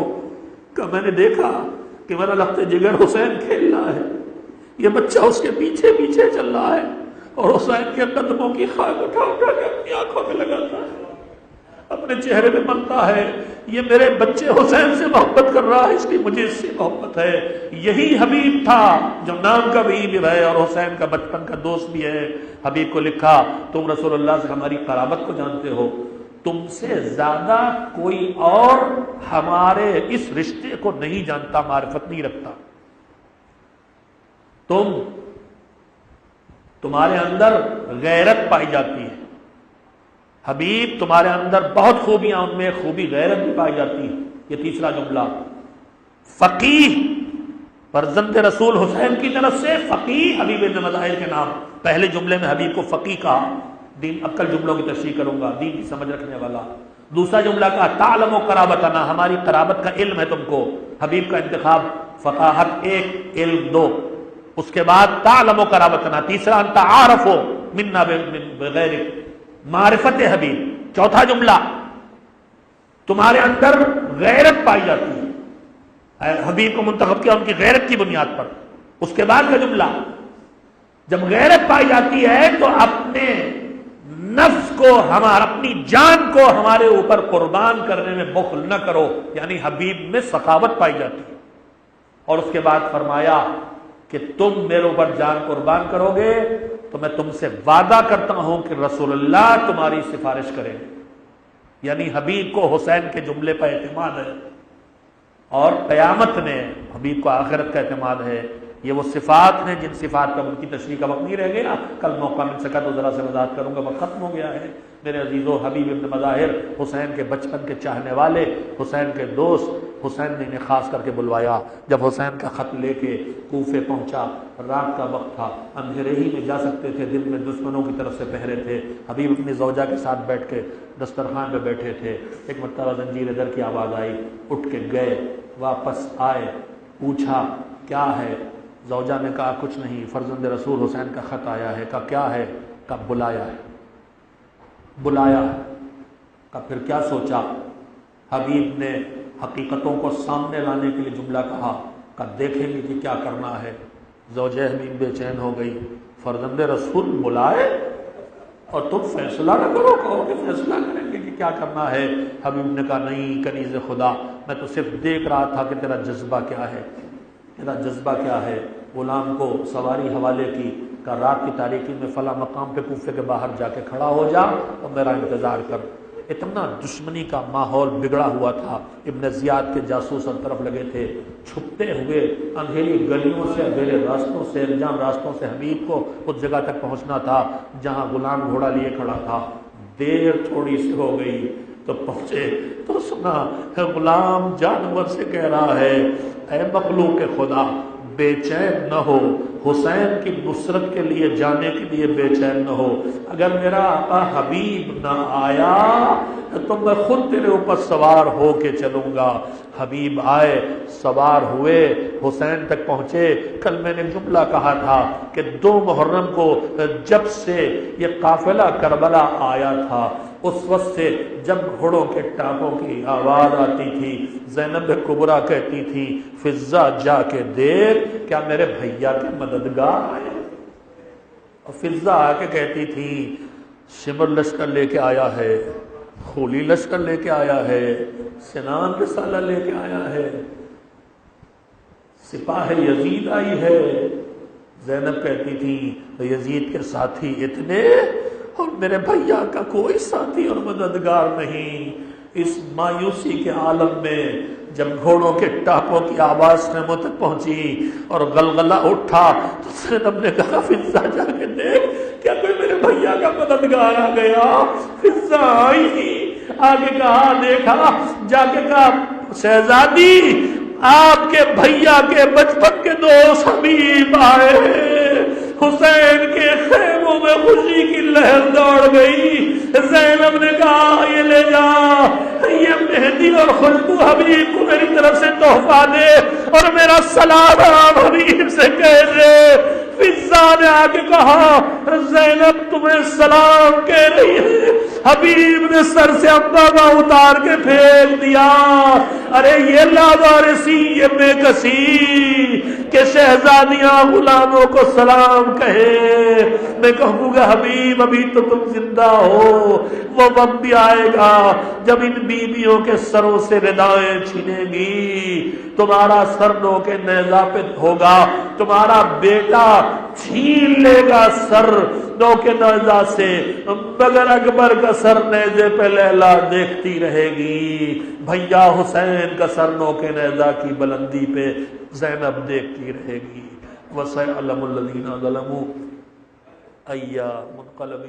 کہ میں نے دیکھا کہ میرا لخت جگر حسین کھیل رہا ہے، یہ بچہ اس کے پیچھے پیچھے چل رہا ہے اور حسین کے قدموں کی خاک اٹھا اٹھا کے اپنی آنکھوں میں لگاتا ہے، اپنے چہرے میں ملتا ہے، یہ میرے بچے حسین سے محبت کر رہا ہے اس لیے مجھے اس سے محبت ہے۔ یہی حبیب تھا جو نام کا حبیب ہے اور حسین کا بچپن کا دوست بھی ہے۔ حبیب کو لکھا تم رسول اللہ سے ہماری قرابت کو جانتے ہو، تم سے زیادہ کوئی اور ہمارے اس رشتے کو نہیں جانتا، معرفت نہیں رکھتا، تمہارے اندر غیرت پائی جاتی ہے، حبیب تمہارے اندر بہت خوبیاں، ان میں خوبی غیرت بھی پائی جاتی ہے۔ یہ تیسرا جملہ، فقیہ، فرزند رسول حسین کی طرف سے فقیہ حبیب بن مظاہر کے نام، پہلے جملے میں حبیب کو فقیہ کہا، دین اکل جملوں کی تشریح کروں گا، دین کی سمجھ رکھنے والا۔ دوسرا جملہ کہا تعلم و قرابتنا، ہماری قرابت کا علم ہے تم کو، حبیب کا انتخاب فقاہت 1، علم 2، اس کے بعد تعلم و قرابتنا، تیسرا انت عارف منا بغیر، معرفت حبیب۔ چوتھا جملہ تمہارے اندر غیرت پائی جاتی ہے، حبیب کو منتخب کیا ان کی غیرت کی بنیاد پر۔ اس کے بعد کا جملہ، جب غیرت پائی جاتی ہے تو اپنے نفس کو، اپنی جان کو ہمارے اوپر قربان کرنے میں بخل نہ کرو، یعنی حبیب میں سخاوت پائی جاتی ہے۔ اور اس کے بعد فرمایا کہ تم میرے اوپر جان قربان کرو گے تو میں تم سے وعدہ کرتا ہوں کہ رسول اللہ تمہاری سفارش کریں گے، یعنی حبیب کو حسین کے جملے پر اعتماد ہے، اور قیامت میں حبیب کو آخرت کا اعتماد ہے۔ یہ وہ صفات ہیں جن صفات کا ان کی تشریح کا وقت نہیں رہ گیا، کل موقع مل سکا تو ذرا سے وضاحت کروں گا، وقت ختم ہو گیا ہے۔ میرے عزیزو، حبیب ابن مظاہر حسین کے بچپن کے چاہنے والے، حسین کے دوست، حسین نے انہیں خاص کر کے بلوایا۔ جب حسین کا خط لے کے کوفے پہنچا، رات کا وقت تھا، اندھیرے ہی میں جا سکتے تھے، دل میں دشمنوں کی طرف سے پہرے تھے۔ حبیب اپنی زوجہ کے ساتھ بیٹھ کے دسترخوان پہ بیٹھے تھے، ایک مرتبہ زنجیر در کی آواز آئی، اٹھ کے گئے، واپس آئے، پوچھا کیا ہے؟ زوجہ نے کہا کچھ نہیں، فرزند رسول حسین کا خط آیا ہے۔ کہا کیا ہے؟ کہا بلایا ہے، بلایا ہے۔ کہا پھر کیا سوچا؟ حبیب نے حقیقتوں کو سامنے لانے کے لیے جملہ کہا، کہا دیکھیں گے کہ کیا کرنا ہے۔ زوجہ حبیب بے چین ہو گئی، فرزند رسول بلائے اور تم فیصلہ نہ کرو، کہو کہ فیصلہ کریں گے کہ کیا کرنا ہے۔ حبیب نے کہا نہیں کنیز خدا، میں تو صرف دیکھ رہا تھا کہ تیرا جذبہ کیا ہے، تیرا جذبہ کیا ہے۔ غلام کو سواری حوالے کی، کہ رات کی تاریکی میں فلاں مقام پہ کوفے کے باہر جا کے کھڑا ہو جا اور میرا انتظار کر۔ اتنا دشمنی کا ماحول بگڑا ہوا تھا، ابن زیاد کے جاسوس ہر طرف لگے تھے، چھپتے ہوئے اندھیری گلیوں سے، اندھیرے راستوں سے، انجام راستوں سے حبیب کو اس جگہ تک پہنچنا تھا جہاں غلام گھوڑا لیے کھڑا تھا۔ دیر تھوڑی سی ہو گئی تو پہنچے تو سنا غلام جانور سے کہہ رہا ہے، اے مخلوق خدا بے چین نہ ہو، حسین کی نصرت کے لیے جانے کے لیے بے چین نہ ہو، اگر میرا آقا حبیب نہ آیا تو میں خود تیرے اوپر سوار ہو کے چلوں گا۔ حبیب آئے، سوار ہوئے، حسین تک پہنچے۔ کل میں نے جملہ کہا تھا کہ 2 محرم کو جب سے یہ قافلہ کربلا آیا تھا، اس وقت سے جب گھوڑوں کے ٹانپوں کی آواز آتی تھی، زینب کبریٰ کہتی تھی فضا جا کے دیکھ کیا میرے بھیا کے مددگار آئے، اور فضا آ کے کہتی تھی شمر لشکر لے کے آیا ہے، خولی لشکر لے کے آیا ہے، سنان رسالہ لے کے آیا ہے، سپاہ یزید آئی ہے۔ زینب کہتی تھی یزید کے ساتھی اتنے اور میرے بھیا کا کوئی ساتھی اور مددگار نہیں۔ اس مایوسی کے عالم میں جب گھوڑوں کے ٹاپوں کی آواز خیموں تک پہنچی اور غلغلہ اٹھا تو زینب نے کہا فضا جا کے دیکھ کیا کوئی میرے بھیا کا مددگار آ گیا۔ فضا آئی، آگے کہا، دیکھا، جا کے کہا شہزادی آپ کے بھیا کے بچپن کے دوست حبیب آئے۔ حسین کے خیموں میں خوشی کی لہر دوڑ گئی۔ زینب نے کہا یہ لے جا، یہ مہندی اور خوشبو حبیب کو میری طرف سے تحفہ دے اور میرا سلام حبیب سے کہہ دے۔ فضا نے آ کے کہا زینب تمہیں سلام کہہ رہی ہے۔ حبیب نے سر سے اندازہ اتار کے پھینک دیا، ارے یہ لاوارسی، یہ بے کسی کہ شہزادیاں غلاموں کو سلام کہے۔ میں کہوں گا حبیب ابھی تو تم زندہ ہو، وہ وقت بھی آئے گا جب ان بیویوں کے سروں سے ردائیں چھینیں گی، تمہارا سر نو کے نیزہ پہ ہوگا، تمہارا بیٹا چھین لے گا سر نو کے نیزہ سے، مگر اکبر کا سر نیزے پہ لیلا دیکھتی رہے گی، بھیا حسین کا سر نو کے نیزہ کی بلندی پہ زینب دیکھتی رہے گی۔ وَسَيَعْلَمُ الَّذِينَ ظَلَمُوا أَيَّ مُنقَلَبٍ